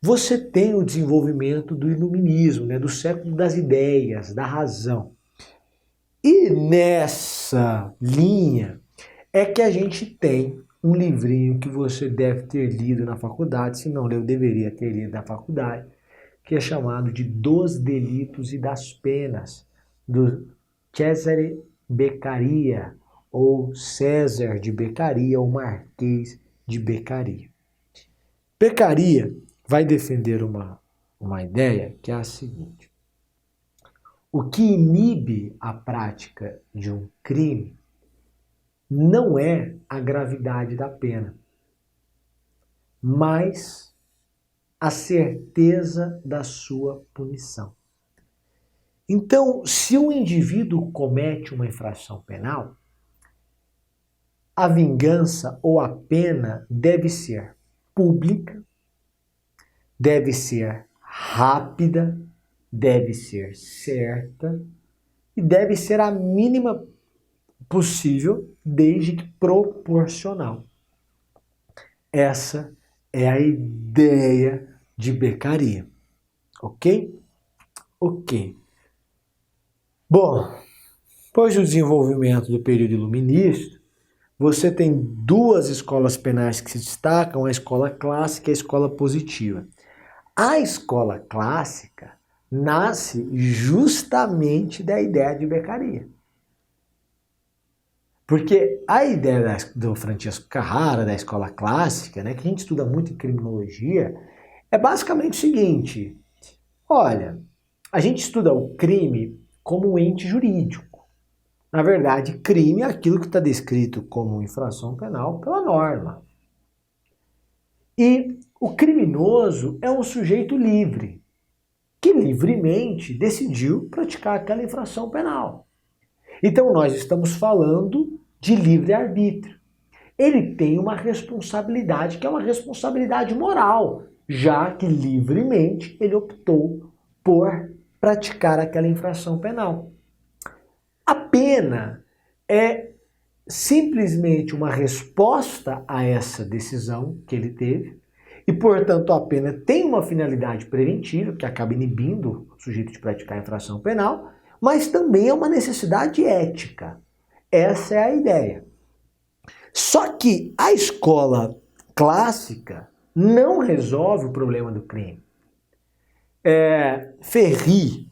você tem o desenvolvimento do iluminismo, né, do século das ideias, da razão. E nessa linha é que a gente tem um livrinho que você deve ter lido na faculdade, se não leu, deveria ter lido na faculdade, que é chamado de Dos Delitos e das Penas, do Cesare Beccaria, ou César de Beccaria, ou Marquês de Beccaria. Beccaria vai defender uma ideia que é a seguinte: o que inibe a prática de um crime não é a gravidade da pena, mas a certeza da sua punição. Então, se um indivíduo comete uma infração penal, a vingança ou a pena deve ser pública, deve ser rápida, deve ser certa e deve ser a mínima possível, desde que proporcional. Essa é a ideia de Beccaria. Ok? Ok. Bom, depois do desenvolvimento do período iluminista, você tem duas escolas penais que se destacam, a escola clássica e a escola positiva. A escola clássica nasce justamente da ideia de Beccaria. Porque a ideia do Francesco Carrara, da escola clássica, né, que a gente estuda muito em criminologia, é basicamente o seguinte: olha, a gente estuda o crime como um ente jurídico. Na verdade, crime é aquilo que está descrito como infração penal pela norma. E o criminoso é um sujeito livre, que livremente decidiu praticar aquela infração penal. Então nós estamos falando de livre-arbítrio. Ele tem uma responsabilidade que é uma responsabilidade moral, já que livremente ele optou por praticar aquela infração penal. A pena é simplesmente uma resposta a essa decisão que ele teve, e, portanto, a pena tem uma finalidade preventiva, que acaba inibindo o sujeito de praticar a infração penal, mas também é uma necessidade ética. Essa é a ideia. Só que a escola clássica não resolve o problema do crime. Ferri,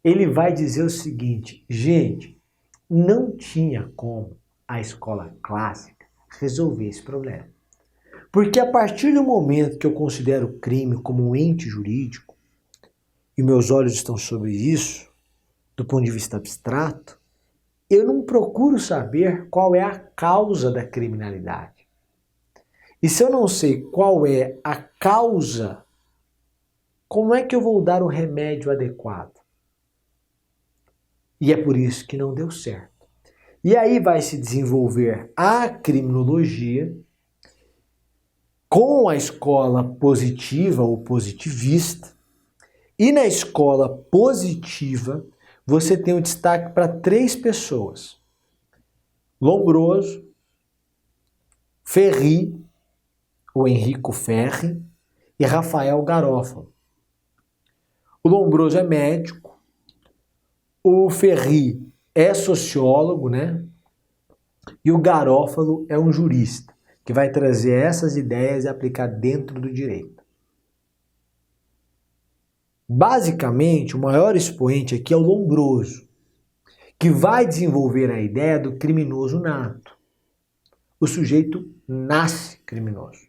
ele vai dizer o seguinte: gente, não tinha como a escola clássica resolver esse problema. Porque a partir do momento que eu considero o crime como um ente jurídico, e meus olhos estão sobre isso, do ponto de vista abstrato, eu não procuro saber qual é a causa da criminalidade. E se eu não sei qual é a causa, como é que eu vou dar o remédio adequado? E é por isso que não deu certo. E aí vai se desenvolver a criminologia com a escola positiva ou positivista. E na escola positiva, você tem o destaque para 3 pessoas: Lombroso, Ferri, o Enrico Ferri, e Rafael Garofalo. O Lombroso é médico, o Ferri é sociólogo, né? E o Garofalo é um jurista, que vai trazer essas ideias e aplicar dentro do direito. Basicamente, o maior expoente aqui é o Lombroso, que vai desenvolver a ideia do criminoso nato. O sujeito nasce criminoso.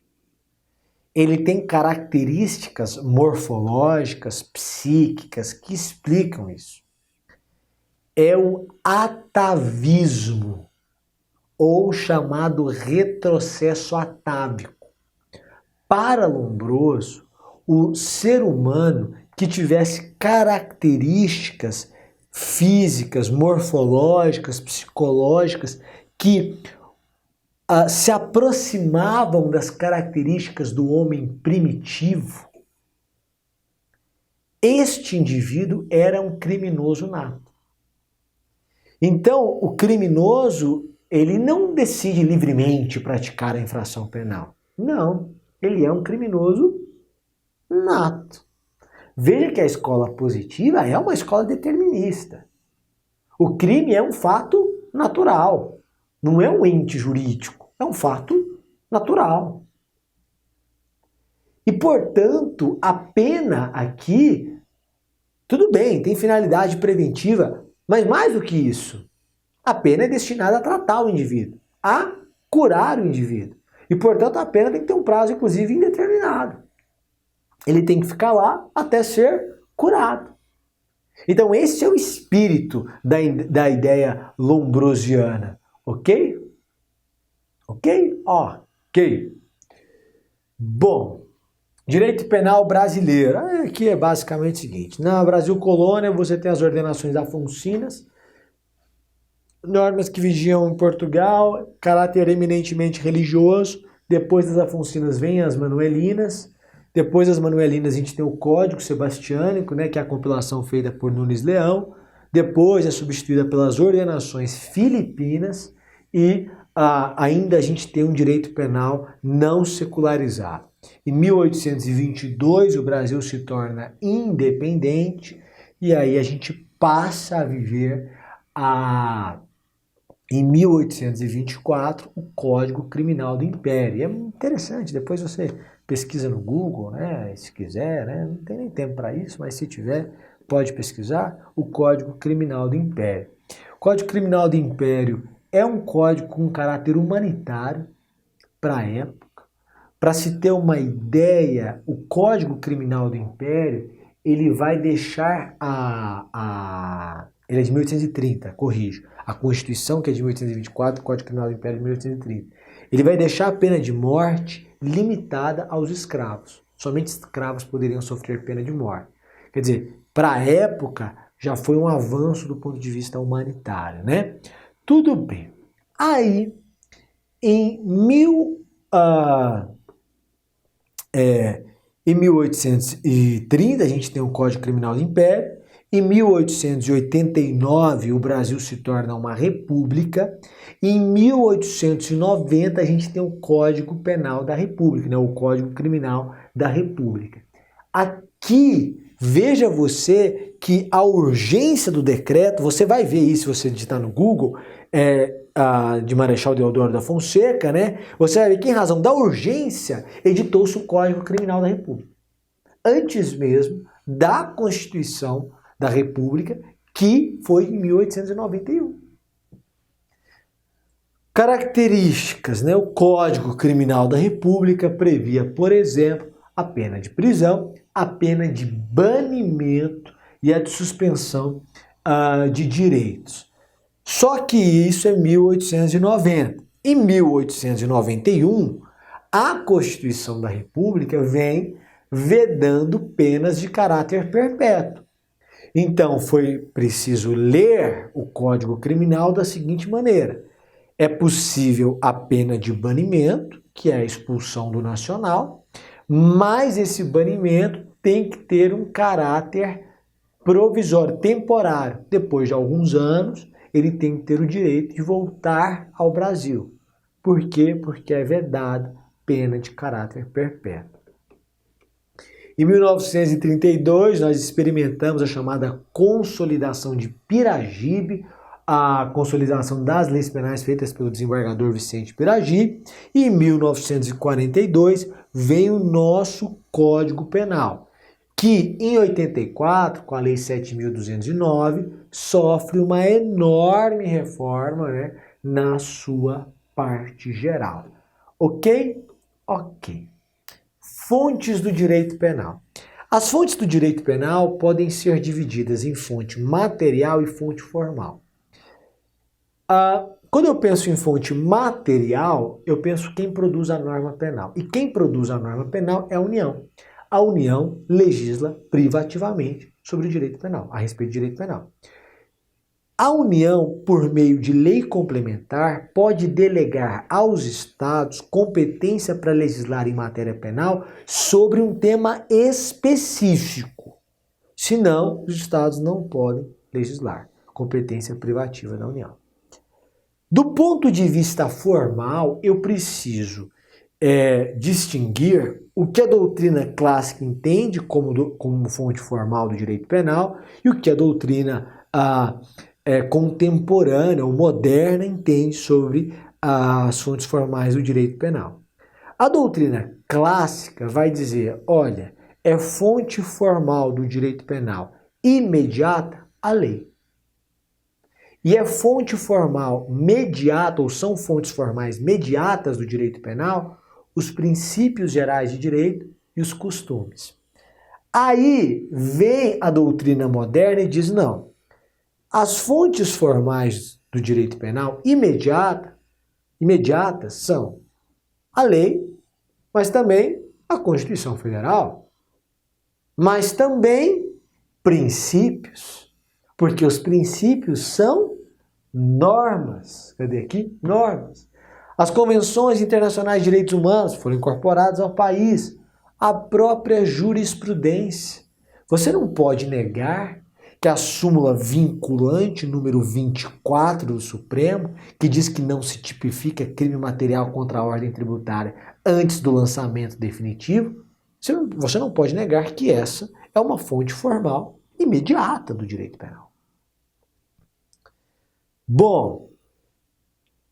Ele tem características morfológicas, psíquicas que explicam isso. É o atavismo, ou chamado retrocesso atávico. Para Lombroso, o ser humano que tivesse características físicas, morfológicas, psicológicas, que se aproximavam das características do homem primitivo, este indivíduo era um criminoso nato. Então, o criminoso, ele não decide livremente praticar a infração penal. Não, ele é um criminoso nato. Veja que a escola positiva é uma escola determinista. O crime é um fato natural, não é um ente jurídico, é um fato natural. E, portanto, a pena aqui, tudo bem, tem finalidade preventiva, mas mais do que isso, a pena é destinada a tratar o indivíduo, a curar o indivíduo. E, portanto, a pena tem que ter um prazo, inclusive, indeterminado. Ele tem que ficar lá até ser curado. Então, esse é o espírito da ideia lombrosiana. Ok? Ok? Ok. Bom, direito penal brasileiro. Aqui é basicamente o seguinte. Na Brasil Colônia, você tem as ordenações afoncinas, normas que vigiam em Portugal, caráter eminentemente religioso. Depois das afoncinas vêm as manuelinas. Depois das manuelinas a gente tem o Código Sebastiânico, né, que é a compilação feita por Nunes Leão. Depois é substituída pelas ordenações filipinas e ainda a gente tem um direito penal não secularizado. Em 1822 o Brasil se torna independente e aí a gente passa a viver em 1824 o Código Criminal do Império. E é interessante, depois você pesquisa no Google, né, se quiser, né, não tem nem tempo para isso, mas se tiver, pode pesquisar o Código Criminal do Império. O Código Criminal do Império é um código com caráter humanitário para a época. Para se ter uma ideia, o Código Criminal do Império, ele vai deixar ele é de 1830, corrijo. A Constituição, que é de 1824, o Código Criminal do Império é de 1830. Ele vai deixar a pena de morte limitada aos escravos. Somente escravos poderiam sofrer pena de morte. Quer dizer, para a época, já foi um avanço do ponto de vista humanitário, né? Tudo bem. Aí, em 1830, a gente tem o Código Criminal do Império. Em 1889, o Brasil se torna uma república. E em 1890, a gente tem o Código Penal da República, né? O Código Criminal da República. Aqui, veja você que a urgência do decreto, você vai ver isso se você digitar no Google, de Marechal Deodoro da Fonseca, né? Você vai ver que, em razão da urgência, editou-se o Código Criminal da República. Antes mesmo da Constituição da República, que foi em 1891. Características, né? O Código Criminal da República previa, por exemplo, a pena de prisão, a pena de banimento e a de suspensão de direitos. Só que isso é 1890. Em 1891, a Constituição da República vem vedando penas de caráter perpétuo. Então, foi preciso ler o Código Criminal da seguinte maneira: é possível a pena de banimento, que é a expulsão do nacional, mas esse banimento tem que ter um caráter provisório, temporário. Depois de alguns anos, ele tem que ter o direito de voltar ao Brasil. Por quê? Porque é vedada pena de caráter perpétuo. Em 1932, nós experimentamos a chamada Consolidação de Piragibe, a consolidação das leis penais feitas pelo desembargador Vicente Piragibe, e em 1942 vem o nosso Código Penal, que em 84, com a Lei 7.209, sofre uma enorme reforma, né, na sua parte geral. Ok? Ok. Fontes do direito penal. As fontes do direito penal podem ser divididas em fonte material e fonte formal. Quando eu penso em fonte material, eu penso quem produz a norma penal. E quem produz a norma penal é a União. A União legisla privativamente sobre o direito penal, a respeito do direito penal. A União, por meio de lei complementar, pode delegar aos Estados competência para legislar em matéria penal sobre um tema específico. Senão, os Estados não podem legislar. Competência privativa da União. Do ponto de vista formal, eu preciso distinguir o que a doutrina clássica entende como fonte formal do direito penal e o que a doutrina contemporânea ou moderna entende sobre as fontes formais do direito penal. A doutrina clássica vai dizer, olha, é fonte formal do direito penal imediata a lei. E é fonte formal mediata, ou são fontes formais mediatas do direito penal, os princípios gerais de direito e os costumes. Aí vem a doutrina moderna e diz, não, as fontes formais do direito penal imediatas são a lei, mas também a Constituição Federal, mas também princípios, porque os princípios são normas. Cadê aqui? Normas. As convenções internacionais de direitos humanos foram incorporadas ao país, a própria jurisprudência. Você não pode negar que a súmula vinculante número 24 do Supremo, que diz que não se tipifica crime material contra a ordem tributária antes do lançamento definitivo, você não pode negar que essa é uma fonte formal imediata do direito penal. Bom,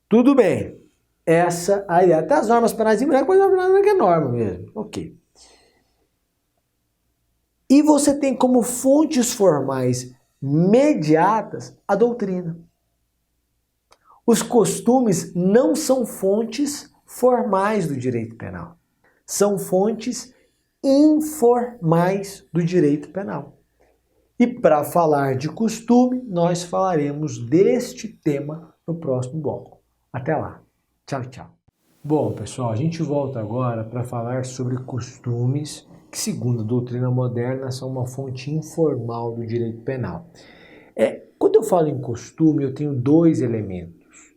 tudo bem. Essa a ideia. Até as normas penais em branco, mas a norma é norma mesmo. Ok. E você tem como fontes formais mediatas a doutrina. Os costumes não são fontes formais do direito penal. São fontes informais do direito penal. E para falar de costume, nós falaremos deste tema no próximo bloco. Até lá. Tchau, tchau. Bom, pessoal, a gente volta agora para falar sobre costumes que, segundo a doutrina moderna, são uma fonte informal do direito penal. Quando eu falo em costume, eu tenho dois elementos.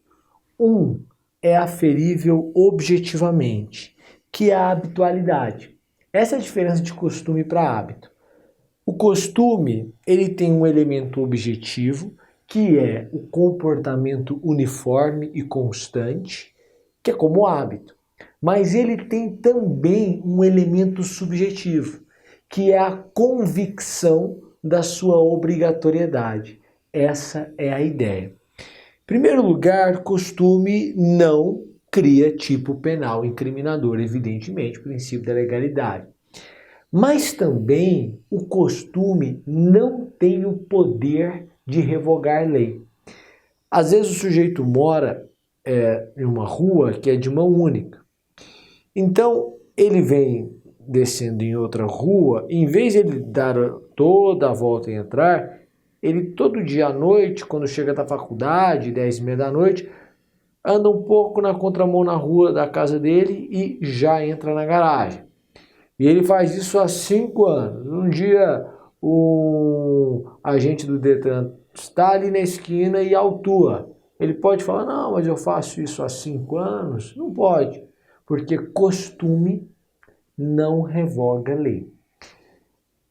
Um é aferível objetivamente, que é a habitualidade. Essa é a diferença de costume para hábito. O costume, ele tem um elemento objetivo, que é o comportamento uniforme e constante, que é como o hábito. Mas ele tem também um elemento subjetivo, que é a convicção da sua obrigatoriedade. Essa é a ideia. Em primeiro lugar, costume não cria tipo penal incriminador, evidentemente, o princípio da legalidade. Mas também o costume não tem o poder de revogar lei. Às vezes o sujeito mora em uma rua que é de mão única. Então ele vem descendo em outra rua, em vez de ele dar toda a volta e entrar, ele todo dia à noite, quando chega da faculdade, 10h30 da noite, anda um pouco na contramão na rua da casa dele e já entra na garagem. E ele faz isso há 5 anos. Um dia, o agente do Detran está ali na esquina e autua. Ele pode falar, não, mas eu faço isso há 5 anos. Não pode, porque costume não revoga lei.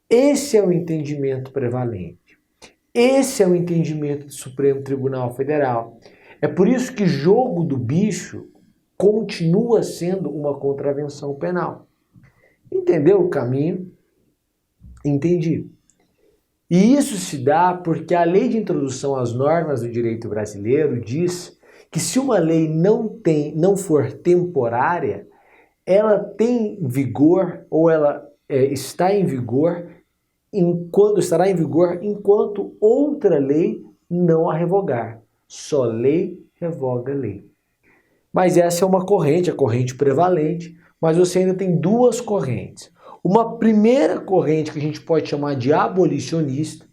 Esse é o entendimento prevalente. Esse é o entendimento do Supremo Tribunal Federal. É por isso que jogo do bicho continua sendo uma contravenção penal. Entendeu o caminho? Entendi. E isso se dá porque a Lei de Introdução às Normas do Direito Brasileiro diz que se uma lei não for temporária, ela tem vigor ou ela está em vigor estará em vigor enquanto outra lei não a revogar. Só lei revoga lei. Mas essa é uma corrente, a corrente prevalente, mas você ainda tem duas correntes. Uma primeira corrente que a gente pode chamar de abolicionista,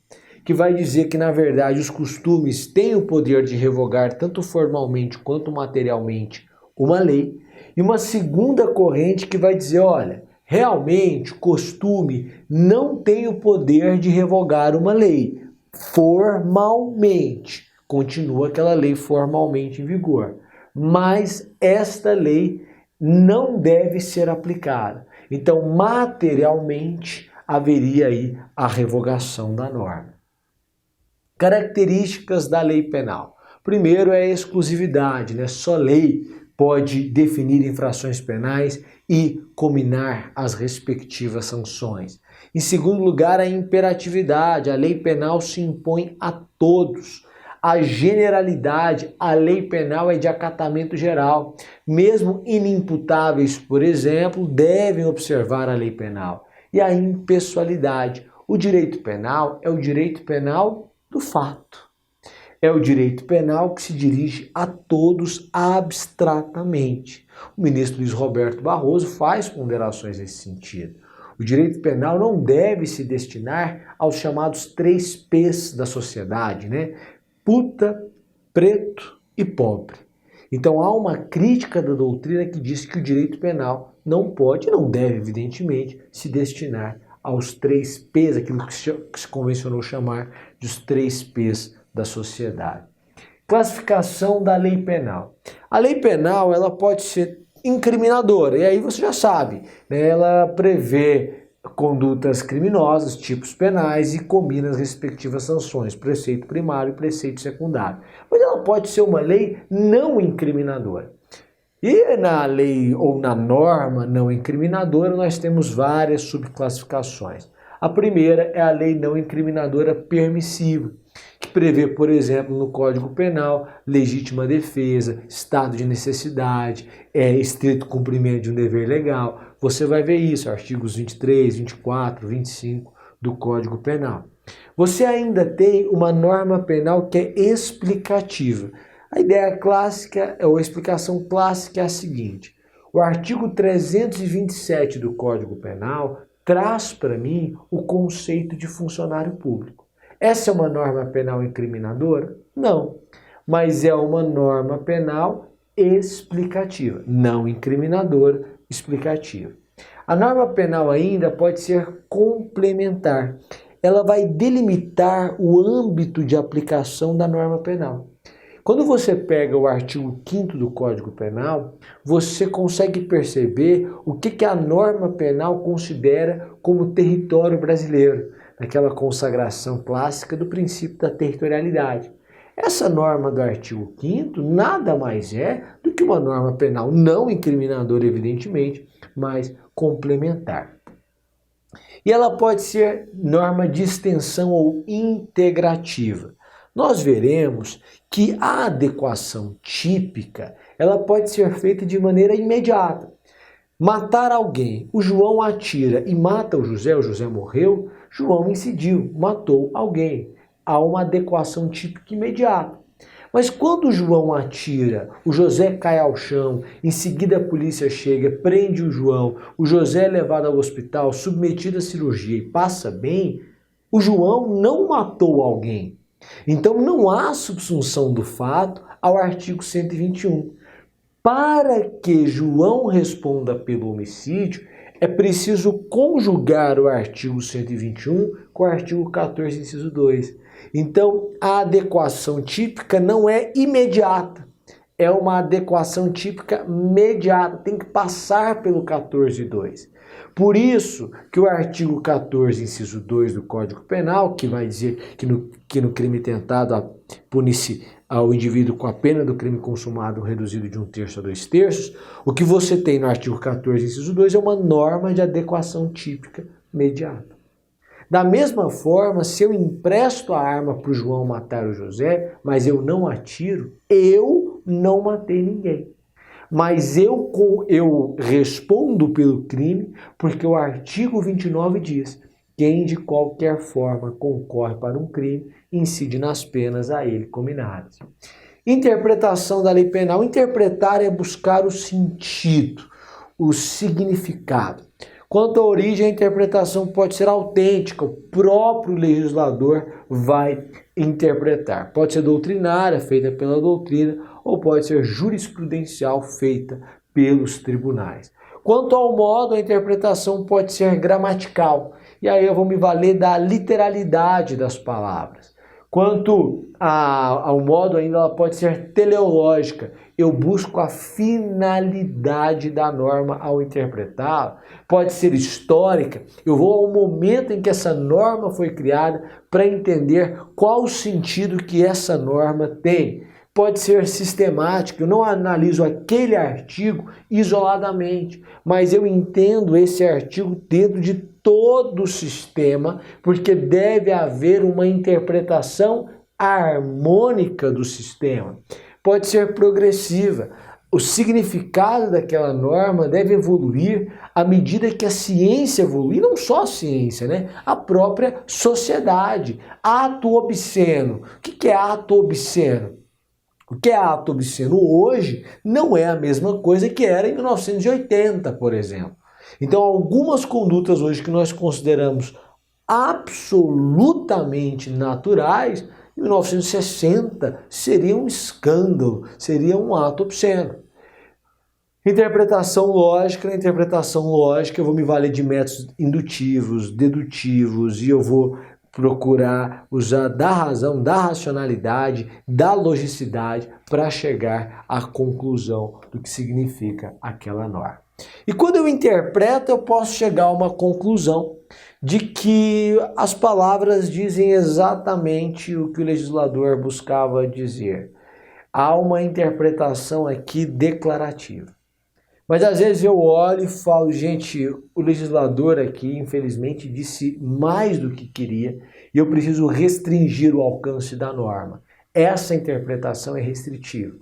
que vai dizer que, na verdade, os costumes têm o poder de revogar tanto formalmente quanto materialmente uma lei. E uma segunda corrente que vai dizer, olha, realmente o costume não tem o poder de revogar uma lei formalmente. Continua aquela lei formalmente em vigor. Mas esta lei não deve ser aplicada. Então, materialmente, haveria aí a revogação da norma. Características da lei penal. Primeiro é a exclusividade, né? Só lei pode definir infrações penais e combinar as respectivas sanções. Em segundo lugar, a imperatividade. A lei penal se impõe a todos. A generalidade, a lei penal é de acatamento geral. Mesmo inimputáveis, por exemplo, devem observar a lei penal. E a impessoalidade. O direito penal é o direito penal do fato. É o direito penal que se dirige a todos abstratamente. O ministro Luiz Roberto Barroso faz ponderações nesse sentido. O direito penal não deve se destinar aos chamados 3 P's da sociedade, né? Puta, preto e pobre. Então há uma crítica da doutrina que diz que o direito penal não pode, não deve, evidentemente, se destinar aos 3 P's, aquilo que se convencionou chamar de os 3 P's da sociedade. Classificação da lei penal. A lei penal ela pode ser incriminadora, e aí você já sabe, né? Ela prevê condutas criminosas, tipos penais e combina as respectivas sanções, preceito primário e preceito secundário. Mas ela pode ser uma lei não incriminadora. E na lei ou na norma não incriminadora nós temos várias subclassificações. A primeira é a lei não incriminadora permissiva, que prevê, por exemplo, no Código Penal, legítima defesa, estado de necessidade, estrito cumprimento de um dever legal. Você vai ver isso, artigos 23, 24, 25 do Código Penal. Você ainda tem uma norma penal que é explicativa. A ideia clássica, ou a explicação clássica é a seguinte: o artigo 327 do Código Penal traz para mim o conceito de funcionário público. Essa é uma norma penal incriminadora? Não, mas é uma norma penal explicativa, não incriminadora, explicativa. A norma penal ainda pode ser complementar. Ela vai delimitar o âmbito de aplicação da norma penal. Quando você pega o artigo 5º do Código Penal, você consegue perceber o que a norma penal considera como território brasileiro, naquela consagração clássica do princípio da territorialidade. Essa norma do artigo 5º nada mais é do que uma norma penal não incriminadora, evidentemente, mas complementar. E ela pode ser norma de extensão ou integrativa. Nós veremos que a adequação típica ela pode ser feita de maneira imediata. Matar alguém, o João atira e mata o José morreu, João incidiu, matou alguém. Há uma adequação típica imediata. Mas quando o João atira, o José cai ao chão, em seguida a polícia chega, prende o José é levado ao hospital, submetido à cirurgia e passa bem, o João não matou alguém. Então não há subsunção do fato ao artigo 121. Para que João responda pelo homicídio, é preciso conjugar o artigo 121 com o artigo 14, inciso 2. Então, a adequação típica não é imediata, é uma adequação típica mediata, tem que passar pelo 14.2. Por isso que o artigo 14, inciso 2 do Código Penal, que vai dizer que no crime tentado pune-se ao indivíduo com a pena do crime consumado reduzido de 1/3 a 2/3, o que você tem no artigo 14, inciso 2, é uma norma de adequação típica mediata. Da mesma forma, se eu empresto a arma para o João matar o José, mas eu não atiro, eu não matei ninguém. Mas eu respondo pelo crime, porque o artigo 29 diz: quem de qualquer forma concorre para um crime, incide nas penas a ele cominadas. Interpretação da lei penal. Interpretar é buscar o sentido, o significado. Quanto à origem, a interpretação pode ser autêntica, o próprio legislador vai interpretar. Pode ser doutrinária, feita pela doutrina, ou pode ser jurisprudencial, feita pelos tribunais. Quanto ao modo, a interpretação pode ser gramatical, e aí eu vou me valer da literalidade das palavras. Quanto ao modo, ainda ela pode ser teleológica. Eu busco a finalidade da norma ao interpretá-la. Pode ser histórica. Eu vou ao momento em que essa norma foi criada para entender qual o sentido que essa norma tem. Pode ser sistemática. Eu não analiso aquele artigo isoladamente, mas eu entendo esse artigo dentro de todo o sistema, porque deve haver uma interpretação harmônica do sistema. Pode ser progressiva. O significado daquela norma deve evoluir à medida que a ciência evolui, não só a ciência, né? A própria sociedade. Ato obsceno. O que é ato obsceno? O que é ato obsceno hoje não é a mesma coisa que era em 1980, por exemplo. Então, algumas condutas hoje que nós consideramos absolutamente naturais, em 1960 seria um escândalo, seria um ato obsceno. Interpretação lógica. Na interpretação lógica eu vou me valer de métodos indutivos, dedutivos, e eu vou procurar usar da razão, da racionalidade, da logicidade para chegar à conclusão do que significa aquela norma. E quando eu interpreto, eu posso chegar a uma conclusão de que as palavras dizem exatamente o que o legislador buscava dizer. Há uma interpretação aqui declarativa. Mas às vezes eu olho e falo, gente, o legislador aqui, infelizmente, disse mais do que queria e eu preciso restringir o alcance da norma. Essa interpretação é restritiva.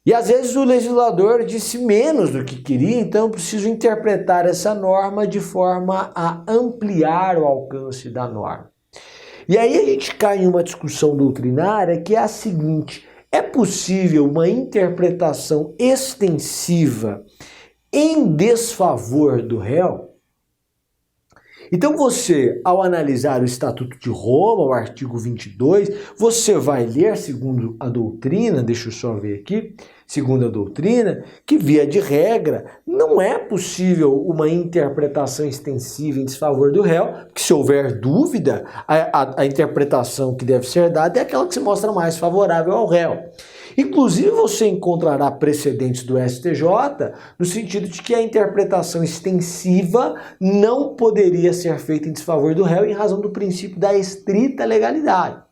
E às vezes o legislador disse menos do que queria, então eu preciso interpretar essa norma de forma a ampliar o alcance da norma. E aí a gente cai em uma discussão doutrinária que é a seguinte: é possível uma interpretação extensiva em desfavor do réu? Então você, ao analisar o Estatuto de Roma, o artigo 22, você vai ler, segundo a doutrina, deixa eu só ver aqui, segundo a doutrina, que via de regra não é possível uma interpretação extensiva em desfavor do réu, porque se houver dúvida, a interpretação que deve ser dada é aquela que se mostra mais favorável ao réu. Inclusive você encontrará precedentes do STJ no sentido de que a interpretação extensiva não poderia ser feita em desfavor do réu em razão do princípio da estrita legalidade.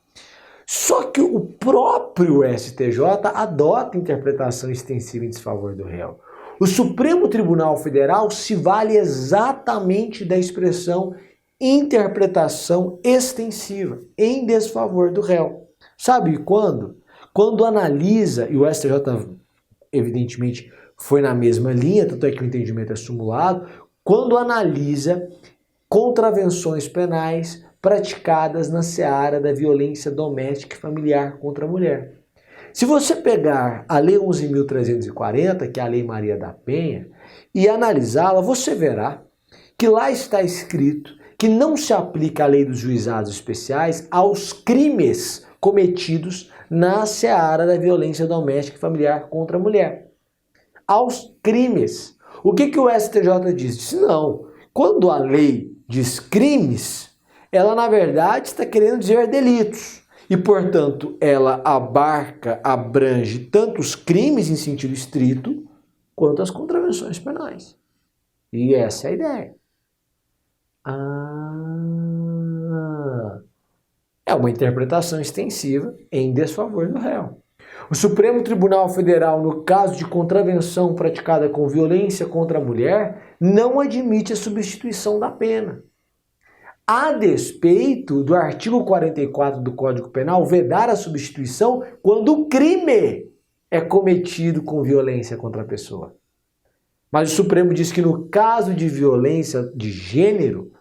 Só que o próprio STJ adota interpretação extensiva em desfavor do réu. O Supremo Tribunal Federal se vale exatamente da expressão interpretação extensiva em desfavor do réu. Sabe quando? Quando analisa, e o STJ evidentemente foi na mesma linha, tanto é que o entendimento é sumulado, quando analisa contravenções penais praticadas na seara da violência doméstica e familiar contra a mulher. Se você pegar a Lei 11.340, que é a Lei Maria da Penha, e analisá-la, você verá que lá está escrito que não se aplica a lei dos juizados especiais aos crimes cometidos na seara da violência doméstica e familiar contra a mulher. Aos crimes. O que o STJ diz? Diz não. Quando a lei diz crimes, ela na verdade está querendo dizer delitos. e, portanto, ela abrange tanto os crimes em sentido estrito, quanto as contravenções penais. E essa é a ideia. É uma interpretação extensiva em desfavor do réu. O Supremo Tribunal Federal, no caso de contravenção praticada com violência contra a mulher, não admite a substituição da pena. A despeito do artigo 44 do Código Penal vedar a substituição quando o crime é cometido com violência contra a pessoa. Mas o Supremo diz que no caso de violência de gênero,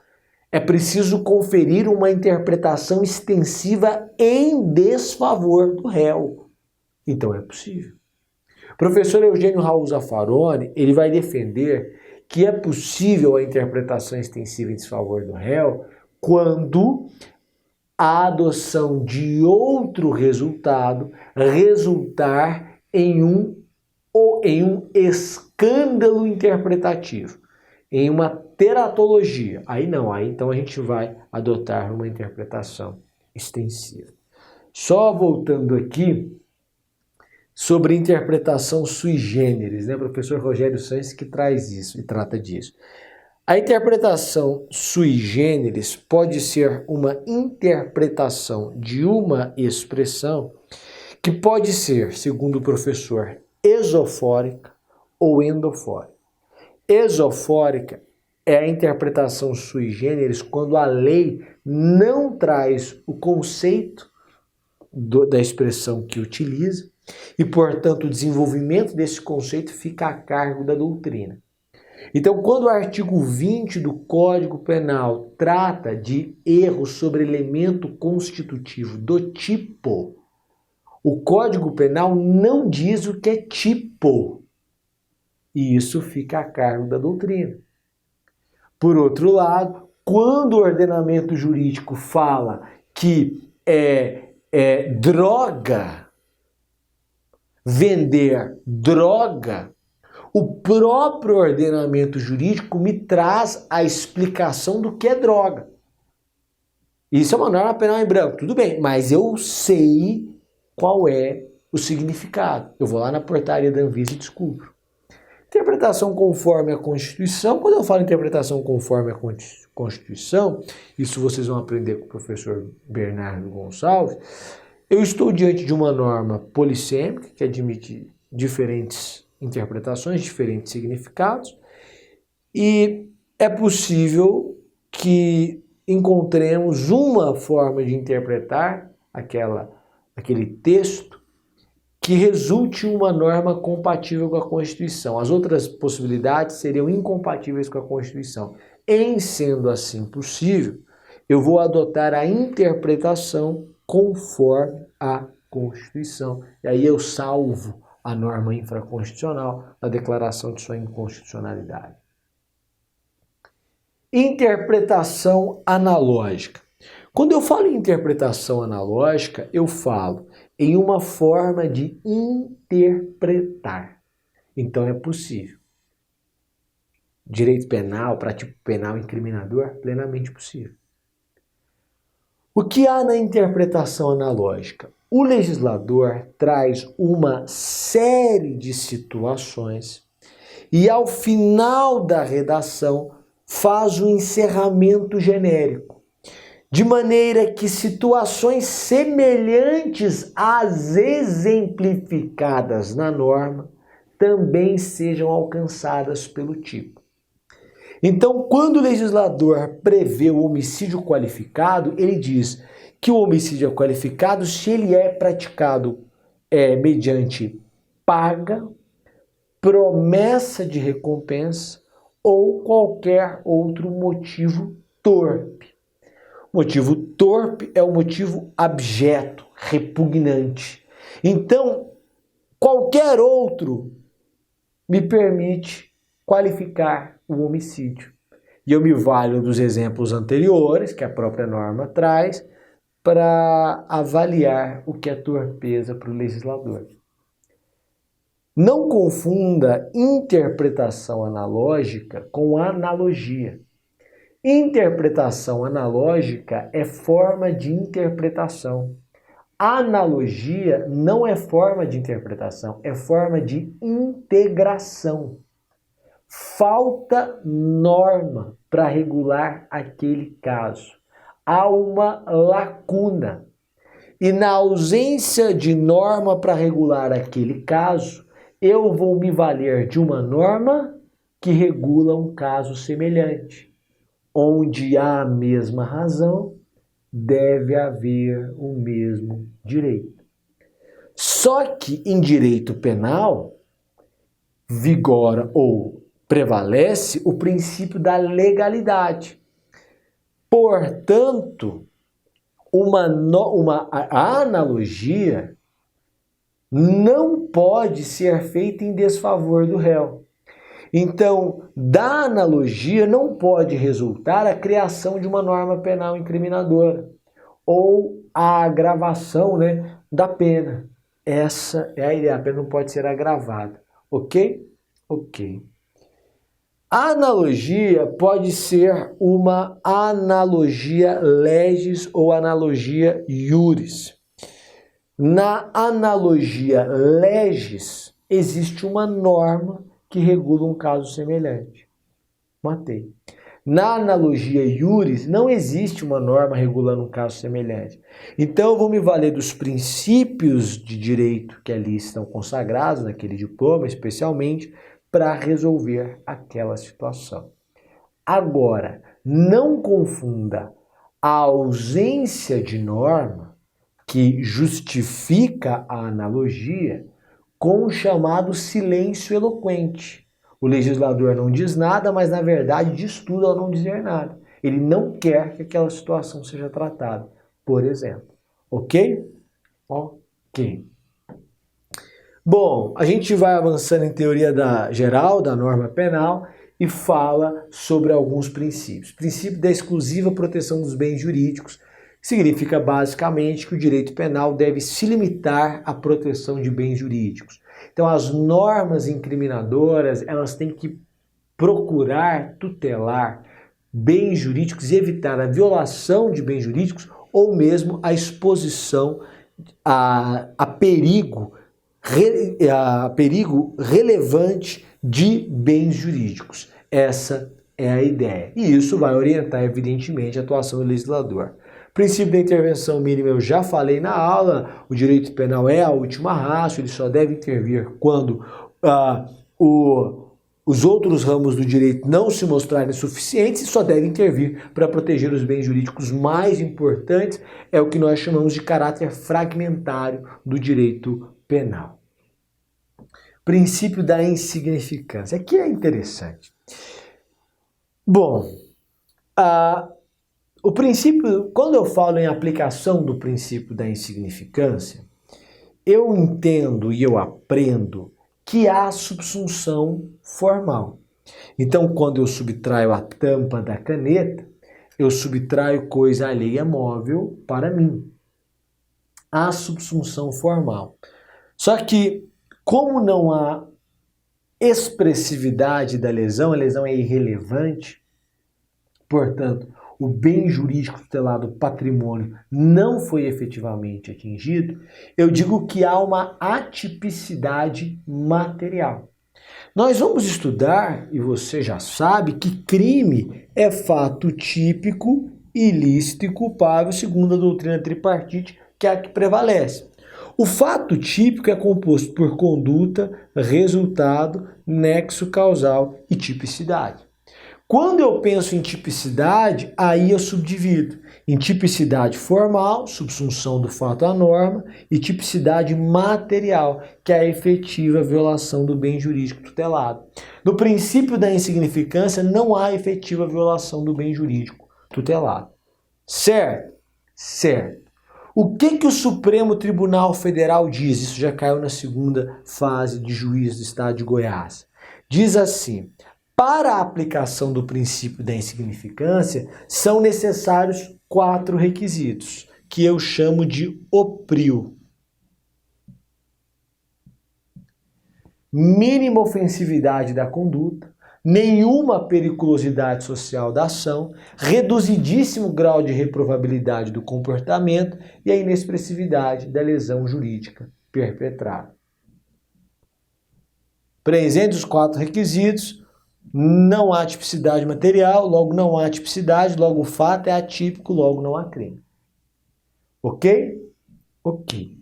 é preciso conferir uma interpretação extensiva em desfavor do réu. Então é possível. O professor Eugênio Raul Zaffaroni, ele vai defender que é possível a interpretação extensiva em desfavor do réu quando a adoção de outro resultado resultar em um escândalo interpretativo, em uma teratologia. Aí não, aí então a gente vai adotar uma interpretação extensiva. Só voltando aqui sobre interpretação sui generis, né? O professor Rogério Sanches que traz isso e trata disso. A interpretação sui generis pode ser uma interpretação de uma expressão que pode ser, segundo o professor, esofórica ou endofórica. Esofórica é a interpretação sui generis quando a lei não traz o conceito da expressão que utiliza e, portanto, o desenvolvimento desse conceito fica a cargo da doutrina. Então, quando o artigo 20 do Código Penal trata de erro sobre elemento constitutivo do tipo, o Código Penal não diz o que é tipo. E isso fica a cargo da doutrina. Por outro lado, quando o ordenamento jurídico fala que é droga, vender droga, o próprio ordenamento jurídico me traz a explicação do que é droga. Isso é uma norma penal em branco, tudo bem, mas eu sei qual é o significado. Eu vou lá na portaria da Anvisa e descubro. Interpretação conforme a Constituição. Quando eu falo interpretação conforme a Constituição, isso vocês vão aprender com o professor Bernardo Gonçalves, eu estou diante de uma norma polissêmica que admite diferentes interpretações, diferentes significados, e é possível que encontremos uma forma de interpretar aquele texto que resulte uma norma compatível com a Constituição. As outras possibilidades seriam incompatíveis com a Constituição. Em sendo assim possível, eu vou adotar a interpretação conforme a Constituição. E aí eu salvo a norma infraconstitucional da declaração de sua inconstitucionalidade. Interpretação analógica. Quando eu falo em interpretação analógica, eu falo em uma forma de interpretar. Então é possível. Direito penal, para tipo penal incriminador, plenamente possível. O que há na interpretação analógica? O legislador traz uma série de situações e ao final da redação faz um encerramento genérico, de maneira que situações semelhantes às exemplificadas na norma também sejam alcançadas pelo tipo. Então, quando o legislador prevê o homicídio qualificado, ele diz que o homicídio é qualificado se ele é praticado mediante paga, promessa de recompensa ou qualquer outro motivo torpe. Motivo torpe é o motivo abjeto, repugnante. Então, qualquer outro me permite qualificar o homicídio. E eu me valho dos exemplos anteriores, que a própria norma traz, para avaliar o que é torpeza para o legislador. Não confunda interpretação analógica com analogia. Interpretação analógica é forma de interpretação. Analogia não é forma de interpretação, é forma de integração. Falta norma para regular aquele caso. Há uma lacuna. E na ausência de norma para regular aquele caso, eu vou me valer de uma norma que regula um caso semelhante. Onde há a mesma razão, deve haver o mesmo direito. Só que em direito penal, vigora ou prevalece o princípio da legalidade. Portanto, a analogia não pode ser feita em desfavor do réu. Então, da analogia não pode resultar a criação de uma norma penal incriminadora ou a agravação, da pena. Essa é a ideia, a pena não pode ser agravada. Ok? Ok. A analogia pode ser uma analogia legis ou analogia iuris. Na analogia legis, existe uma norma que regula um caso semelhante. Matei. Na analogia iuris, não existe uma norma regulando um caso semelhante. Então, eu vou me valer dos princípios de direito que ali estão consagrados, naquele diploma especialmente, para resolver aquela situação. Agora, não confunda a ausência de norma que justifica a analogia com o chamado silêncio eloquente. O legislador não diz nada, mas na verdade diz tudo ao não dizer nada. Ele não quer que aquela situação seja tratada, por exemplo. Ok? Ok. Bom, a gente vai avançando em teoria geral da norma penal e fala sobre alguns princípios. O princípio da exclusiva proteção dos bens jurídicos significa basicamente que o direito penal deve se limitar à proteção de bens jurídicos. Então, as normas incriminadoras, elas têm que procurar tutelar bens jurídicos e evitar a violação de bens jurídicos ou mesmo a exposição a perigo relevante de bens jurídicos. Essa é a ideia. E isso vai orientar, evidentemente, a atuação do legislador. Princípio da intervenção mínima eu já falei na aula, o direito penal é a última ratio, ele só deve intervir quando os outros ramos do direito não se mostrarem suficientes e só deve intervir para proteger os bens jurídicos mais importantes, é o que nós chamamos de caráter fragmentário do direito penal. Princípio da insignificância. Aqui é interessante. Bom, o princípio, quando eu falo em aplicação do princípio da insignificância, eu entendo e eu aprendo que há subsunção formal. Então, quando eu subtraio a tampa da caneta, eu subtraio coisa alheia móvel para mim. Há subsunção formal. Só que, como não há expressividade da lesão, a lesão é irrelevante, portanto, o bem jurídico tutelado, patrimônio, não foi efetivamente atingido, eu digo que há uma atipicidade material. Nós vamos estudar, e você já sabe, que crime é fato típico, ilícito e culpável, segundo a doutrina tripartite, que é a que prevalece. O fato típico é composto por conduta, resultado, nexo causal e tipicidade. Quando eu penso em tipicidade, aí eu subdivido em tipicidade formal, subsunção do fato à norma, e tipicidade material, que é a efetiva violação do bem jurídico tutelado. No princípio da insignificância, não há efetiva violação do bem jurídico tutelado. Certo? Certo. O que o Supremo Tribunal Federal diz? Isso já caiu na segunda fase de juiz do estado de Goiás. Diz assim: para a aplicação do princípio da insignificância, são necessários 4 requisitos, que eu chamo de OPRIO. Mínima ofensividade da conduta, nenhuma periculosidade social da ação, reduzidíssimo grau de reprovabilidade do comportamento e a inexpressividade da lesão jurídica perpetrada. Presentes os 4 requisitos, não há tipicidade material, logo não há tipicidade, logo o fato é atípico, logo não há crime. Ok? Ok.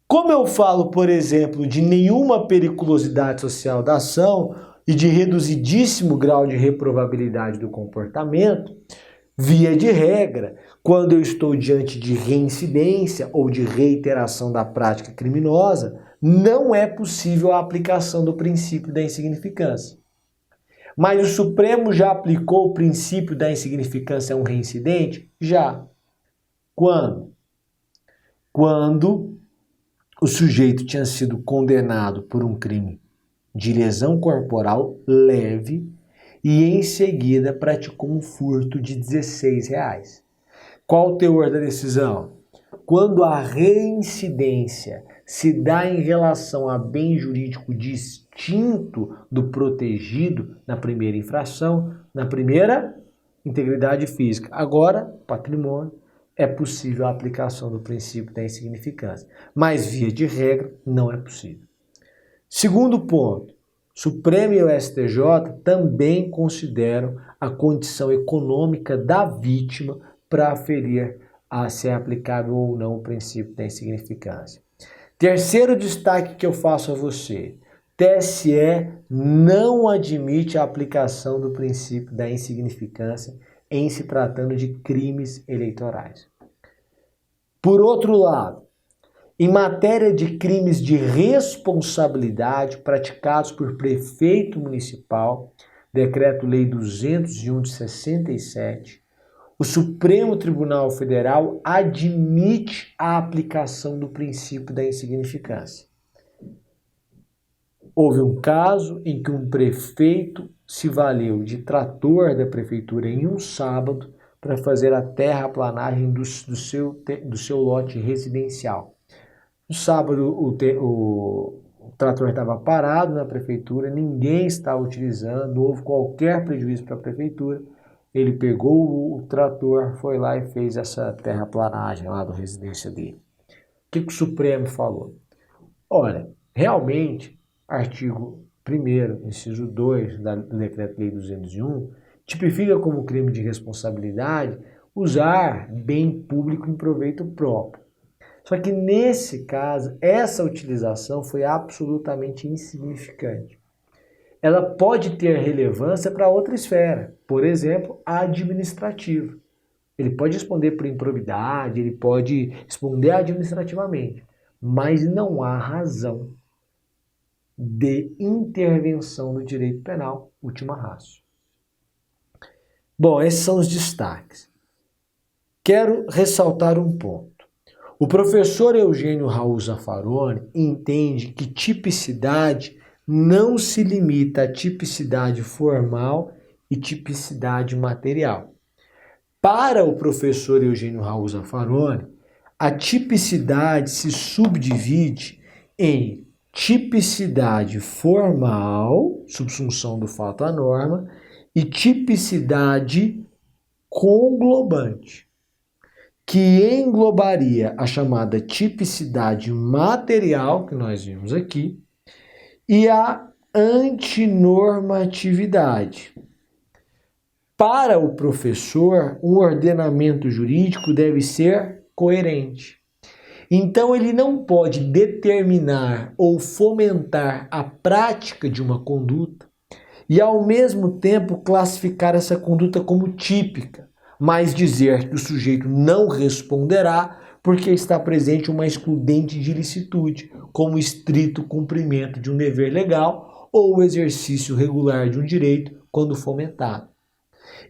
Como eu falo, por exemplo, de nenhuma periculosidade social da ação e de reduzidíssimo grau de reprovabilidade do comportamento, via de regra, quando eu estou diante de reincidência ou de reiteração da prática criminosa, não é possível a aplicação do princípio da insignificância. Mas o Supremo já aplicou o princípio da insignificância a um reincidente? Já. Quando? Quando o sujeito tinha sido condenado por um crime de lesão corporal leve e em seguida praticou um furto de R$16. Qual o teor da decisão? Quando a reincidência se dá em relação a bem jurídico distinto do protegido na primeira infração, na primeira, integridade física. Agora, patrimônio, é possível a aplicação do princípio da insignificância. Mas, via de regra, não é possível. Segundo ponto, Supremo e o STJ também consideram a condição econômica da vítima para aferir a se é aplicável ou não o princípio da insignificância. Terceiro destaque que eu faço a você: TSE não admite a aplicação do princípio da insignificância em se tratando de crimes eleitorais. Por outro lado, em matéria de crimes de responsabilidade praticados por prefeito municipal, Decreto-Lei 201 de 67, o Supremo Tribunal Federal admite a aplicação do princípio da insignificância. Houve um caso em que um prefeito se valeu de trator da prefeitura em um sábado para fazer a terraplanagem do seu lote residencial. No sábado o trator estava parado na prefeitura, ninguém estava utilizando, não houve qualquer prejuízo para a prefeitura. Ele pegou o trator, foi lá e fez essa terraplanagem lá da residência dele. O que o Supremo falou? Olha, realmente, artigo 1º, inciso 2 do Decreto-Lei 201, tipifica como crime de responsabilidade usar bem público em proveito próprio. Só que nesse caso, essa utilização foi absolutamente insignificante. Ela pode ter relevância para outra esfera, por exemplo, a administrativa. Ele pode responder por improbidade, ele pode responder administrativamente, mas não há razão de intervenção no direito penal, última ratio. Bom, esses são os destaques. Quero ressaltar um ponto. O professor Eugênio Raul Zaffaroni entende que tipicidade não se limita à tipicidade formal e tipicidade material. Para o professor Eugênio Raul Zaffaroni, a tipicidade se subdivide em tipicidade formal, subsunção do fato à norma, e tipicidade conglobante, que englobaria a chamada tipicidade material, que nós vimos aqui, e a antinormatividade. Para o professor, um ordenamento jurídico deve ser coerente. Então, ele não pode determinar ou fomentar a prática de uma conduta e, ao mesmo tempo, classificar essa conduta como típica, mas dizer que o sujeito não responderá porque está presente uma excludente de ilicitude, como estrito cumprimento de um dever legal ou o exercício regular de um direito quando fomentado.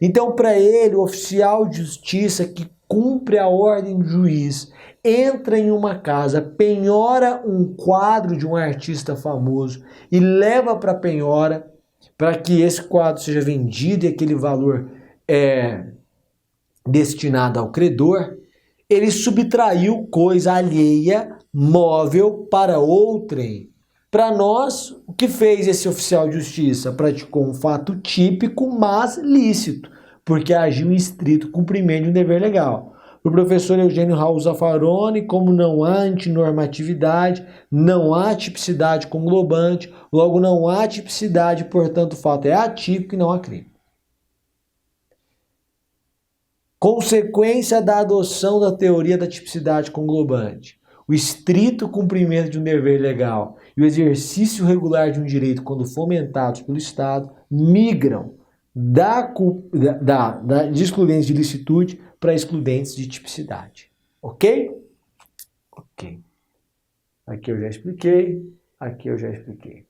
Então, para ele, o oficial de justiça que cumpre a ordem do juiz, entra em uma casa, penhora um quadro de um artista famoso e leva para a penhora para que esse quadro seja vendido e aquele valor destinado ao credor, ele subtraiu coisa alheia, móvel, para outrem, Para nós, o que fez esse oficial de justiça? Praticou um fato típico, mas lícito, porque agiu em estrito cumprimento de um dever legal. Para o professor Eugênio Raul Zaffaroni, como não há antinormatividade, não há tipicidade conglobante, logo não há tipicidade, portanto o fato é atípico e não há crime. Consequência da adoção da teoria da tipicidade conglobante. O estrito cumprimento de um dever legal e o exercício regular de um direito, quando fomentados pelo Estado, migram de excludentes de licitude para excludentes de tipicidade. Ok? Ok. Aqui eu já expliquei, aqui eu já expliquei.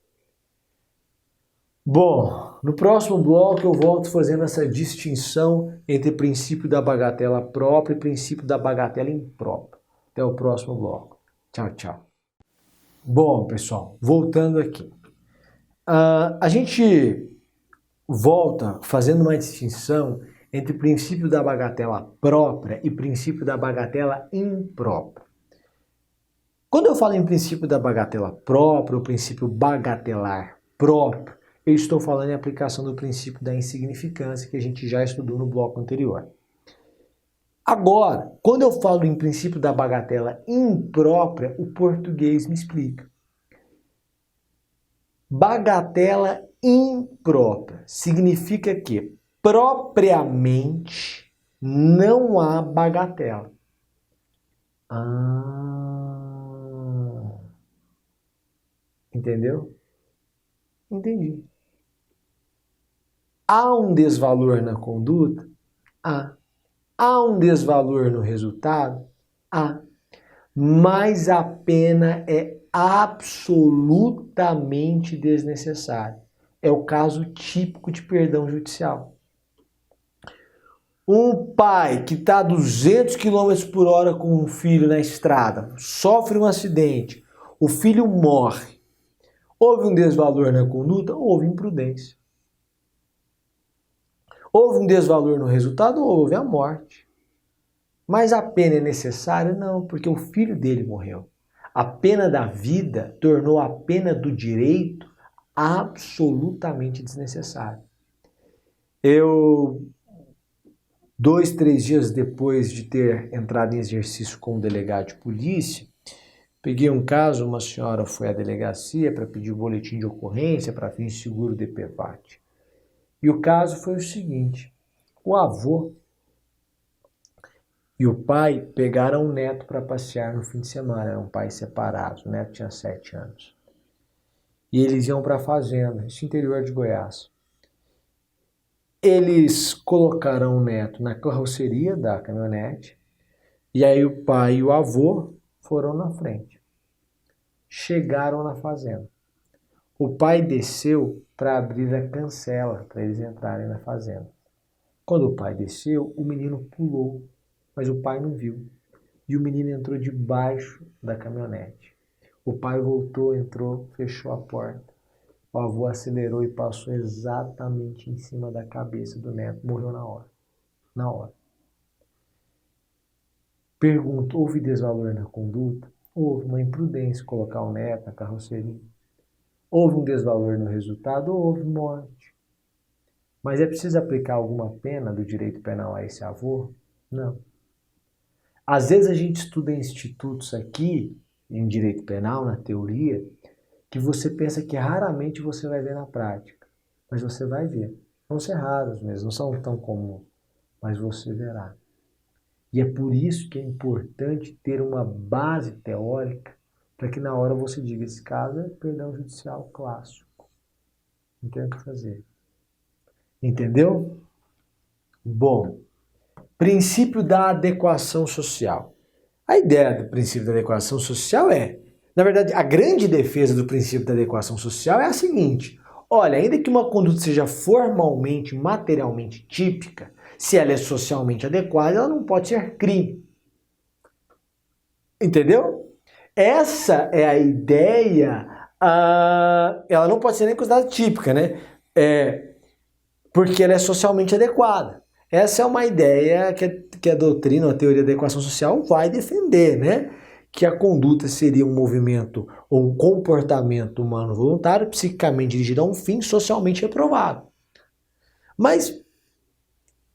Bom, no próximo bloco eu volto fazendo essa distinção entre princípio da bagatela própria e princípio da bagatela imprópria. Até o próximo bloco. Tchau, tchau. Bom, pessoal, voltando aqui. A gente volta fazendo uma distinção entre princípio da bagatela própria e princípio da bagatela imprópria. Quando eu falo em princípio da bagatela própria, ou princípio bagatelar próprio, eu estou falando em aplicação do princípio da insignificância que a gente já estudou no bloco anterior. Agora, quando eu falo em princípio da bagatela imprópria, o português me explica. Bagatela imprópria significa que propriamente não há bagatela. Entendeu? Entendi. Há um desvalor na conduta? Há. Há um desvalor no resultado? Há. Mas a pena é absolutamente desnecessária. É o caso típico de perdão judicial. Um pai que está a 200 km por hora com um filho na estrada, sofre um acidente, o filho morre. Houve um desvalor na conduta? Houve imprudência. Houve um desvalor no resultado? Houve a morte. Mas a pena é necessária? Não, porque o filho dele morreu. A pena da vida tornou a pena do direito absolutamente desnecessária. 2, 3 dias depois de ter entrado em exercício como delegado de polícia, peguei um caso, uma senhora foi à delegacia para pedir o boletim de ocorrência para fins de seguro de PVAT. E o caso foi o seguinte: o avô e o pai pegaram o neto para passear no fim de semana, eram pais separados, o neto tinha 7 anos. E eles iam para a fazenda, esse interior de Goiás. Eles colocaram o neto na carroceria da caminhonete, e aí o pai e o avô foram na frente. Chegaram na fazenda. O pai desceu para abrir a cancela, para eles entrarem na fazenda. Quando o pai desceu, o menino pulou, mas o pai não viu. E o menino entrou debaixo da caminhonete. O pai voltou, entrou, fechou a porta. O avô acelerou e passou exatamente em cima da cabeça do neto. Morreu na hora. Na hora. Pergunto, houve desvalor na conduta? Houve uma imprudência colocar o neto na carroceria. Houve um desvalor no resultado? Houve morte. Mas é preciso aplicar alguma pena do direito penal a esse avô? Não. Às vezes a gente estuda em institutos aqui, em direito penal, na teoria, que você pensa que raramente você vai ver na prática. Mas você vai ver. Vão ser raros mesmo, não são tão comuns. Mas você verá. E é por isso que é importante ter uma base teórica para que na hora você diga, esse caso é perdão judicial clássico. Não tem o que fazer. Entendeu? Bom, princípio da adequação social. A ideia do princípio da adequação social é, na verdade, a grande defesa do princípio da adequação social é a seguinte: olha, ainda que uma conduta seja formalmente, materialmente típica, se ela é socialmente adequada, ela não pode ser crime. Entendeu? Essa é a ideia, ela não pode ser nem considerada típica, né? Porque ela é socialmente adequada. Essa é uma ideia que a doutrina, a teoria da adequação social vai defender, né? que a conduta seria um movimento ou um comportamento humano voluntário, psiquicamente dirigido a um fim socialmente reprovável. Mas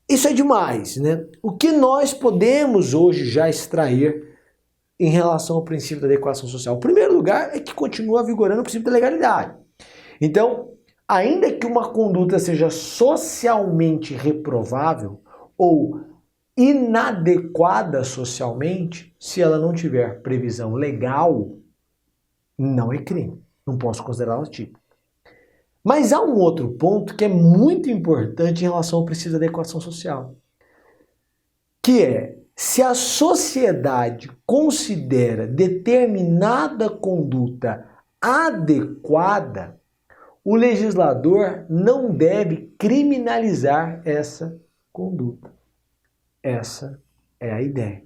isso é demais, né? O que nós podemos hoje já extrair em relação ao princípio da adequação social? O primeiro lugar é que continua vigorando o princípio da legalidade. Então, ainda que uma conduta seja socialmente reprovável ou inadequada socialmente, se ela não tiver previsão legal, não é crime. Não posso considerá-la tipo. Mas há um outro ponto que é muito importante em relação ao princípio da adequação social, que é, se a sociedade considera determinada conduta adequada, o legislador não deve criminalizar essa conduta. Essa é a ideia.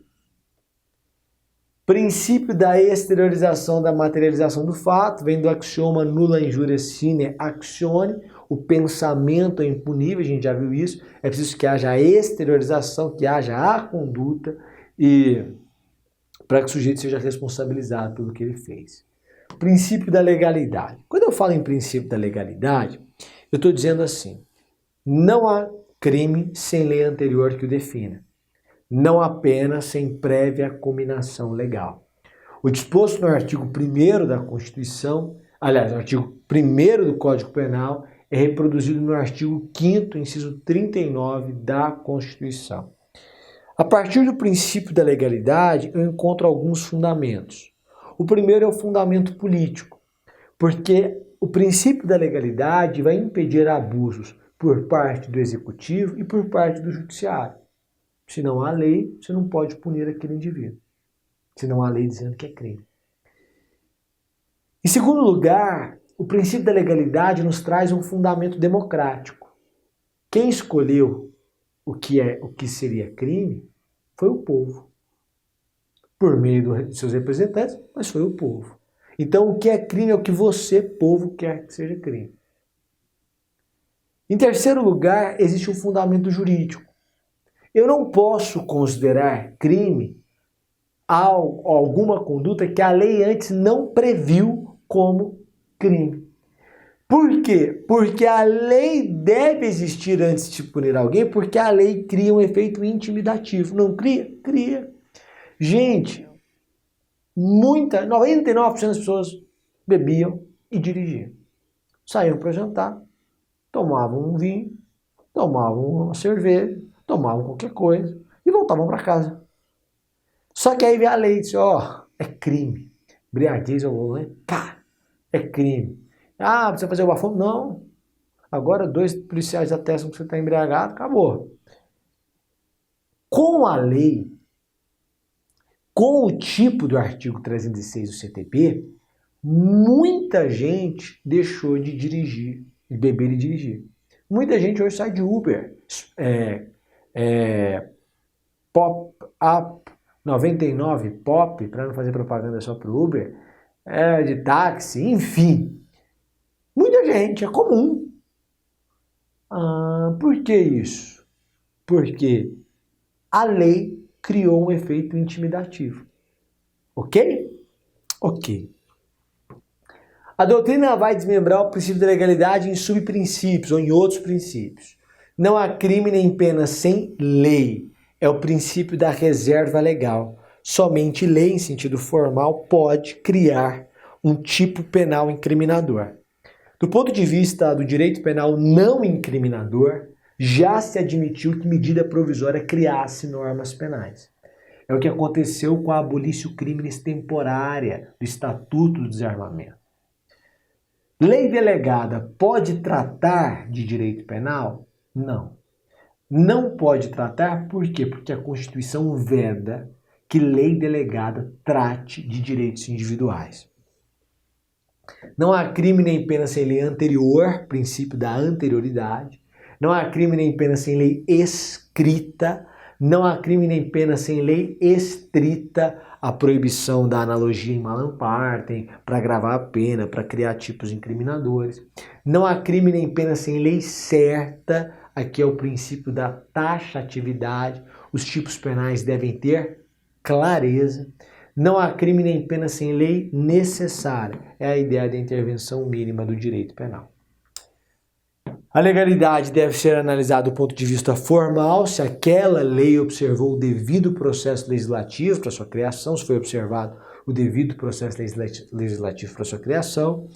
Princípio da exteriorização da materialização do fato, vem do axioma nulla injuria sine actione, o pensamento é impunível, a gente já viu isso, é preciso que haja a exteriorização, que haja a conduta, e para que o sujeito seja responsabilizado pelo que ele fez. Princípio da legalidade. Quando eu falo em princípio da legalidade, eu estou dizendo assim, não há crime sem lei anterior que o defina. Não há pena sem prévia cominação legal. O disposto no artigo 1º da Constituição, aliás, no artigo 1º do Código Penal, é reproduzido no artigo 5º, inciso 39 da Constituição. A partir do princípio da legalidade, eu encontro alguns fundamentos. O primeiro é o fundamento político, porque o princípio da legalidade vai impedir abusos por parte do executivo e por parte do judiciário. Se não há lei, você não pode punir aquele indivíduo. Se não há lei dizendo que é crime. Em segundo lugar, o princípio da legalidade nos traz um fundamento democrático. Quem escolheu o que seria crime foi o povo. Por meio de seus representantes, mas foi o povo. Então, o que é crime é o que você, povo, quer que seja crime. Em terceiro lugar, existe um fundamento jurídico. Eu não posso considerar crime alguma conduta que a lei antes não previu como crime. Por quê? Porque a lei deve existir antes de punir alguém, porque a lei cria um efeito intimidativo. Não cria? Cria. Gente, 99% das pessoas bebiam e dirigiam. Saíam para jantar, tomavam um vinho, tomavam uma cerveja, tomavam qualquer coisa e voltavam para casa. Só que aí vem a lei e diz, é crime. Embriaguez ao volante, pá, é crime. Ah, precisa fazer o bafão? Não. Agora 2 policiais atestam que você está embriagado, acabou. Com a lei, com o tipo do artigo 306 do CTP, muita gente deixou de dirigir, de beber e dirigir. Muita gente hoje sai de Uber, Pop-up 99 Pop, para não fazer propaganda só para o Uber, de táxi, enfim. Muita gente, é comum. Por que isso? Porque a lei criou um efeito intimidativo. Ok? Ok. A doutrina vai desmembrar o princípio da legalidade em subprincípios ou em outros princípios. Não há crime nem pena sem lei. É o princípio da reserva legal. Somente lei, em sentido formal, pode criar um tipo penal incriminador. Do ponto de vista do direito penal não incriminador, já se admitiu que medida provisória criasse normas penais. É o que aconteceu com a abolição criminis temporária do Estatuto do Desarmamento. Lei delegada pode tratar de direito penal? Não. Não pode tratar, por quê? Porque a Constituição veda que lei delegada trate de direitos individuais. Não há crime nem pena sem lei anterior, princípio da anterioridade. Não há crime nem pena sem lei escrita. Não há crime nem pena sem lei estrita, a proibição da analogia em malam partem, para agravar a pena, para criar tipos incriminadores. Não há crime nem pena sem lei certa, aqui é o princípio da taxatividade, os tipos penais devem ter clareza. Não há crime nem pena sem lei necessária. É a ideia da intervenção mínima do direito penal. A legalidade deve ser analisada do ponto de vista formal, se aquela lei observou o devido processo legislativo para sua criação, se foi observado o devido processo legislativo para sua criação,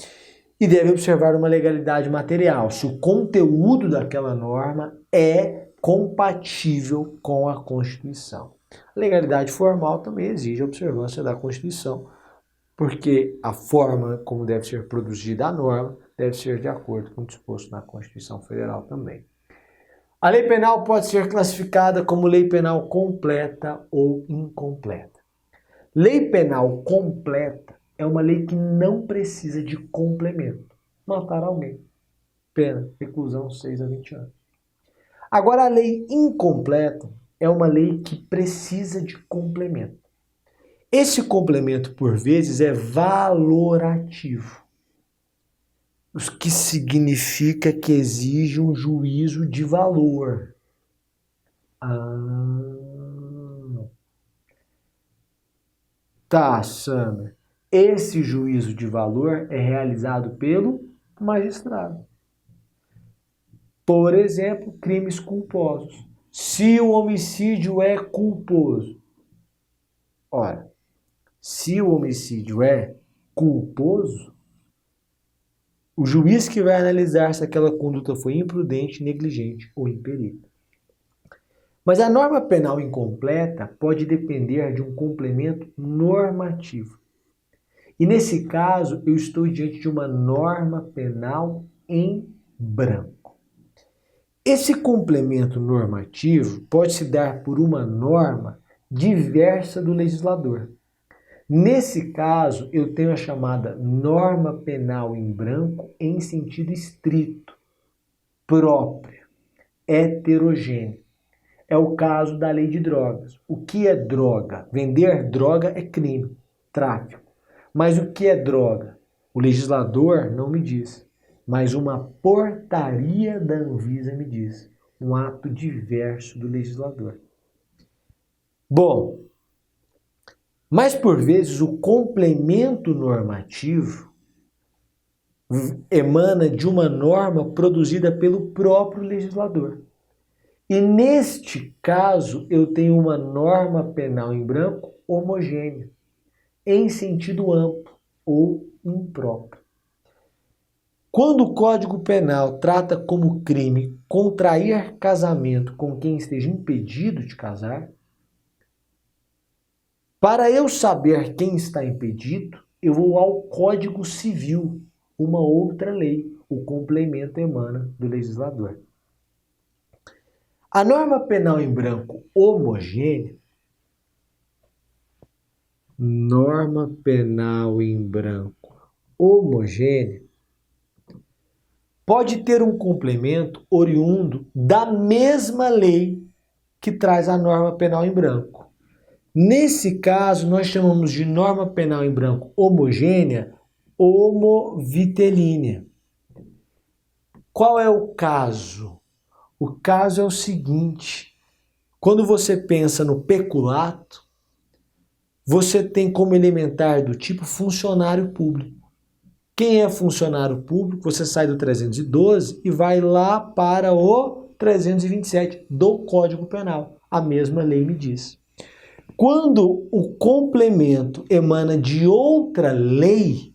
e deve observar uma legalidade material, se o conteúdo daquela norma é compatível com a Constituição. A legalidade formal também exige a observância da Constituição, porque a forma como deve ser produzida a norma deve ser de acordo com o disposto na Constituição Federal também. A lei penal pode ser classificada como lei penal completa ou incompleta. Lei penal completa é uma lei que não precisa de complemento. Matar alguém. Pena, reclusão 6 a 20 anos. Agora, a lei incompleta é uma lei que precisa de complemento. Esse complemento, por vezes, é valorativo, o que significa que exige um juízo de valor. Tá, Sandra. Esse juízo de valor é realizado pelo magistrado. Por exemplo, crimes culposos. Se o homicídio é culposo. Ora, se o homicídio é culposo, o juiz que vai analisar se aquela conduta foi imprudente, negligente ou imperita. Mas a norma penal incompleta pode depender de um complemento normativo. E nesse caso, eu estou diante de uma norma penal em branco. Esse complemento normativo pode se dar por uma norma diversa do legislador. Nesse caso, eu tenho a chamada norma penal em branco em sentido estrito, própria, heterogênea. É o caso da lei de drogas. O que é droga? Vender droga é crime, tráfico. Mas o que é droga? O legislador não me diz, mas uma portaria da Anvisa me diz. Um ato diverso do legislador. Bom, mas, por vezes, o complemento normativo emana de uma norma produzida pelo próprio legislador. E, neste caso, eu tenho uma norma penal em branco homogênea, em sentido amplo ou impróprio. Quando o Código Penal trata como crime contrair casamento com quem esteja impedido de casar, para eu saber quem está impedido, eu vou ao Código Civil, uma outra lei. O complemento emana do legislador. A norma penal em branco homogênea, pode ter um complemento oriundo da mesma lei que traz a norma penal em branco. Nesse caso, nós chamamos de norma penal em branco homogênea, homovitelínea. Qual é o caso? O caso é o seguinte: quando você pensa no peculato, você tem como elementar do tipo funcionário público. Quem é funcionário público? Você sai do 312 e vai lá para o 327 do Código Penal. A mesma lei me diz. Quando o complemento emana de outra lei,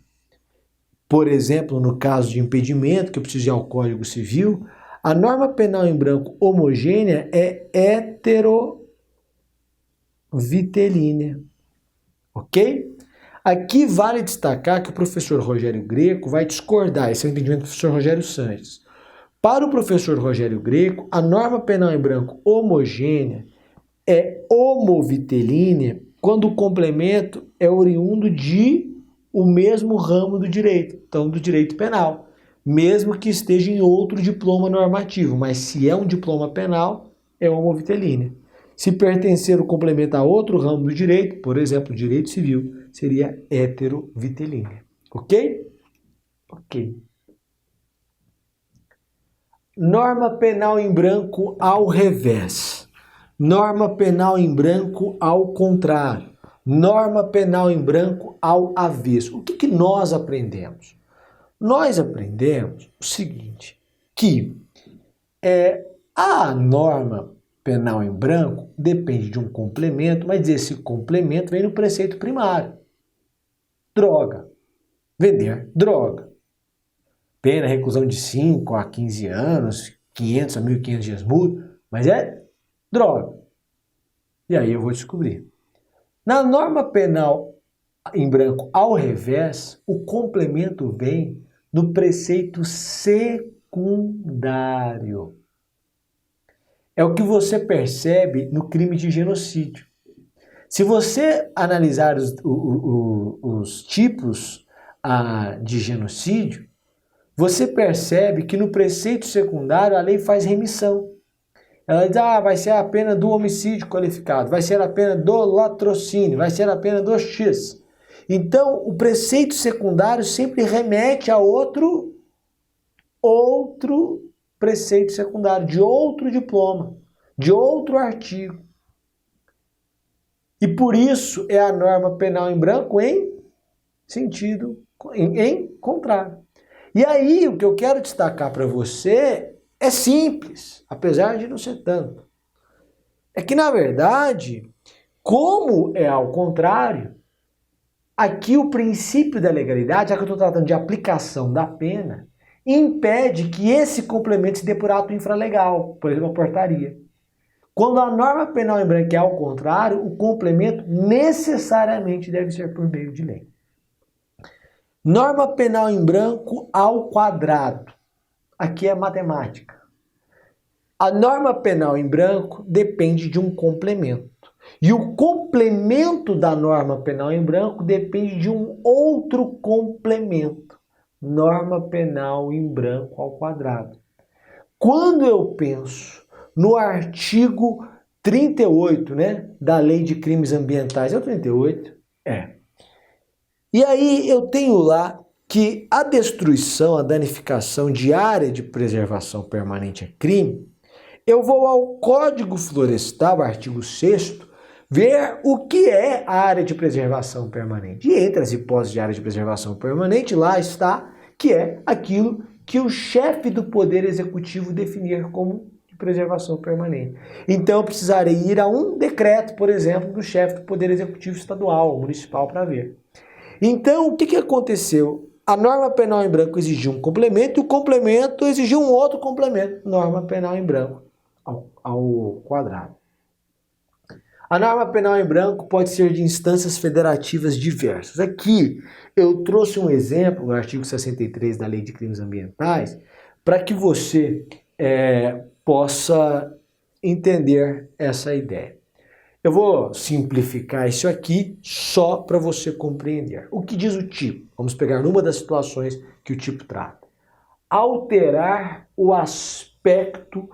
por exemplo, no caso de impedimento, que eu preciso ir ao Código Civil, a norma penal em branco homogênea é heterovitelínea. Ok? Aqui vale destacar que o professor Rogério Greco vai discordar. Esse é o entendimento do professor Rogério Sanches. Para o professor Rogério Greco, a norma penal em branco homogênea é homovitelínea quando o complemento é oriundo de o mesmo ramo do direito, então do direito penal, mesmo que esteja em outro diploma normativo, mas se é um diploma penal, é homovitelínea. Se pertencer o complemento a outro ramo do direito, por exemplo, direito civil, seria heterovitelínea. Ok? Ok. Norma penal em branco ao revés. Norma penal em branco ao contrário. Norma penal em branco ao avesso. O que nós aprendemos? Nós aprendemos o seguinte, que a norma penal em branco depende de um complemento, mas esse complemento vem no preceito primário. Droga. Vender droga. Pena, reclusão de 5 a 15 anos, 500 a 1.500 dias multa, mas é droga. E aí eu vou descobrir. Na norma penal em branco ao revés, o complemento vem no preceito secundário. É o que você percebe no crime de genocídio. Se você analisar os tipos de genocídio, você percebe que no preceito secundário a lei faz remissão. Ela diz, vai ser a pena do homicídio qualificado, vai ser a pena do latrocínio, vai ser a pena do X. Então, o preceito secundário sempre remete a outro preceito secundário, de outro diploma, de outro artigo. E por isso é a norma penal em branco em sentido, em contrário. E aí, o que eu quero destacar para você é simples, apesar de não ser tanto. É que, na verdade, como é ao contrário, aqui o princípio da legalidade, já que eu estou tratando de aplicação da pena, impede que esse complemento se dê por ato infralegal, por exemplo, a portaria. Quando a norma penal em branco é ao contrário, o complemento necessariamente deve ser por meio de lei. Norma penal em branco ao quadrado. Aqui é matemática. A norma penal em branco depende de um complemento. E o complemento da norma penal em branco depende de um outro complemento. Norma penal em branco ao quadrado. Quando eu penso no artigo 38, da Lei de Crimes Ambientais, é o 38? E aí eu tenho lá que a destruição, a danificação de área de preservação permanente é crime. Eu vou ao Código Florestal, artigo 6º, ver o que é a área de preservação permanente. E entre as hipóteses de área de preservação permanente, lá está que é aquilo que o chefe do Poder Executivo definir como de preservação permanente. Então eu precisarei ir a um decreto, por exemplo, do chefe do Poder Executivo estadual, municipal, para ver. Então, o que aconteceu? A norma penal em branco exigiu um complemento e o complemento exigiu um outro complemento, norma penal em branco ao quadrado. A norma penal em branco pode ser de instâncias federativas diversas. Aqui eu trouxe um exemplo no artigo 63 da Lei de Crimes Ambientais para que você possa entender essa ideia. Eu vou simplificar isso aqui só para você compreender. O que diz o tipo? Vamos pegar numa das situações que o tipo trata. Alterar o aspecto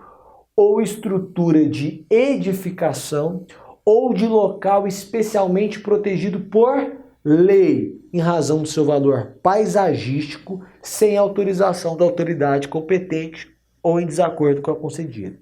ou estrutura de edificação ou de local especialmente protegido por lei, em razão do seu valor paisagístico, sem autorização da autoridade competente ou em desacordo com a concedida.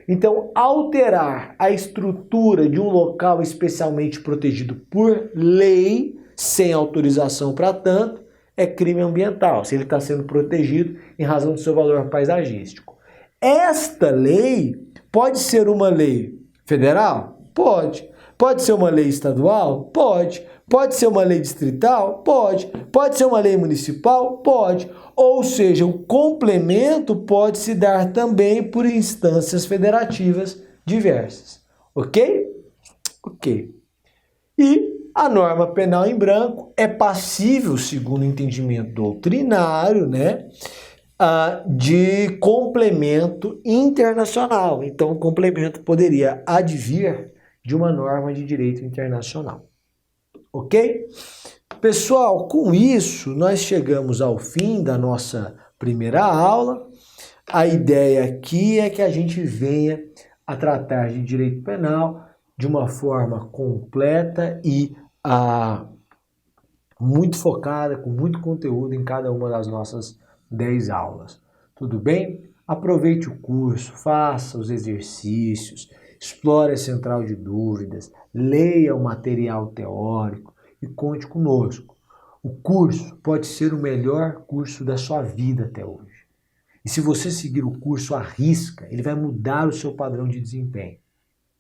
Então, alterar a estrutura de um local especialmente protegido por lei, sem autorização para tanto, é crime ambiental, se ele está sendo protegido em razão do seu valor paisagístico. Esta lei pode ser uma lei federal? Pode. Pode ser uma lei estadual? Pode. Pode ser uma lei distrital? Pode. Pode ser uma lei municipal? Pode. Ou seja, o complemento pode se dar também por instâncias federativas diversas. Ok? Ok. E a norma penal em branco é passível, segundo o entendimento doutrinário, de complemento internacional. Então, o complemento poderia advir de uma norma de direito internacional. Ok? Pessoal, com isso, nós chegamos ao fim da nossa primeira aula. A ideia aqui é que a gente venha a tratar de direito penal de uma forma completa e muito focada, com muito conteúdo em cada uma das nossas 10 aulas. Tudo bem? Aproveite o curso, faça os exercícios, explore a central de dúvidas, leia o material teórico e conte conosco. O curso pode ser o melhor curso da sua vida até hoje. E se você seguir o curso à risca, ele vai mudar o seu padrão de desempenho.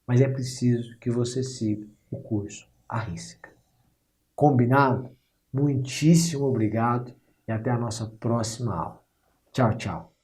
Mas é preciso que você siga o curso à risca. Combinado? Muitíssimo obrigado e até a nossa próxima aula. Tchau, tchau.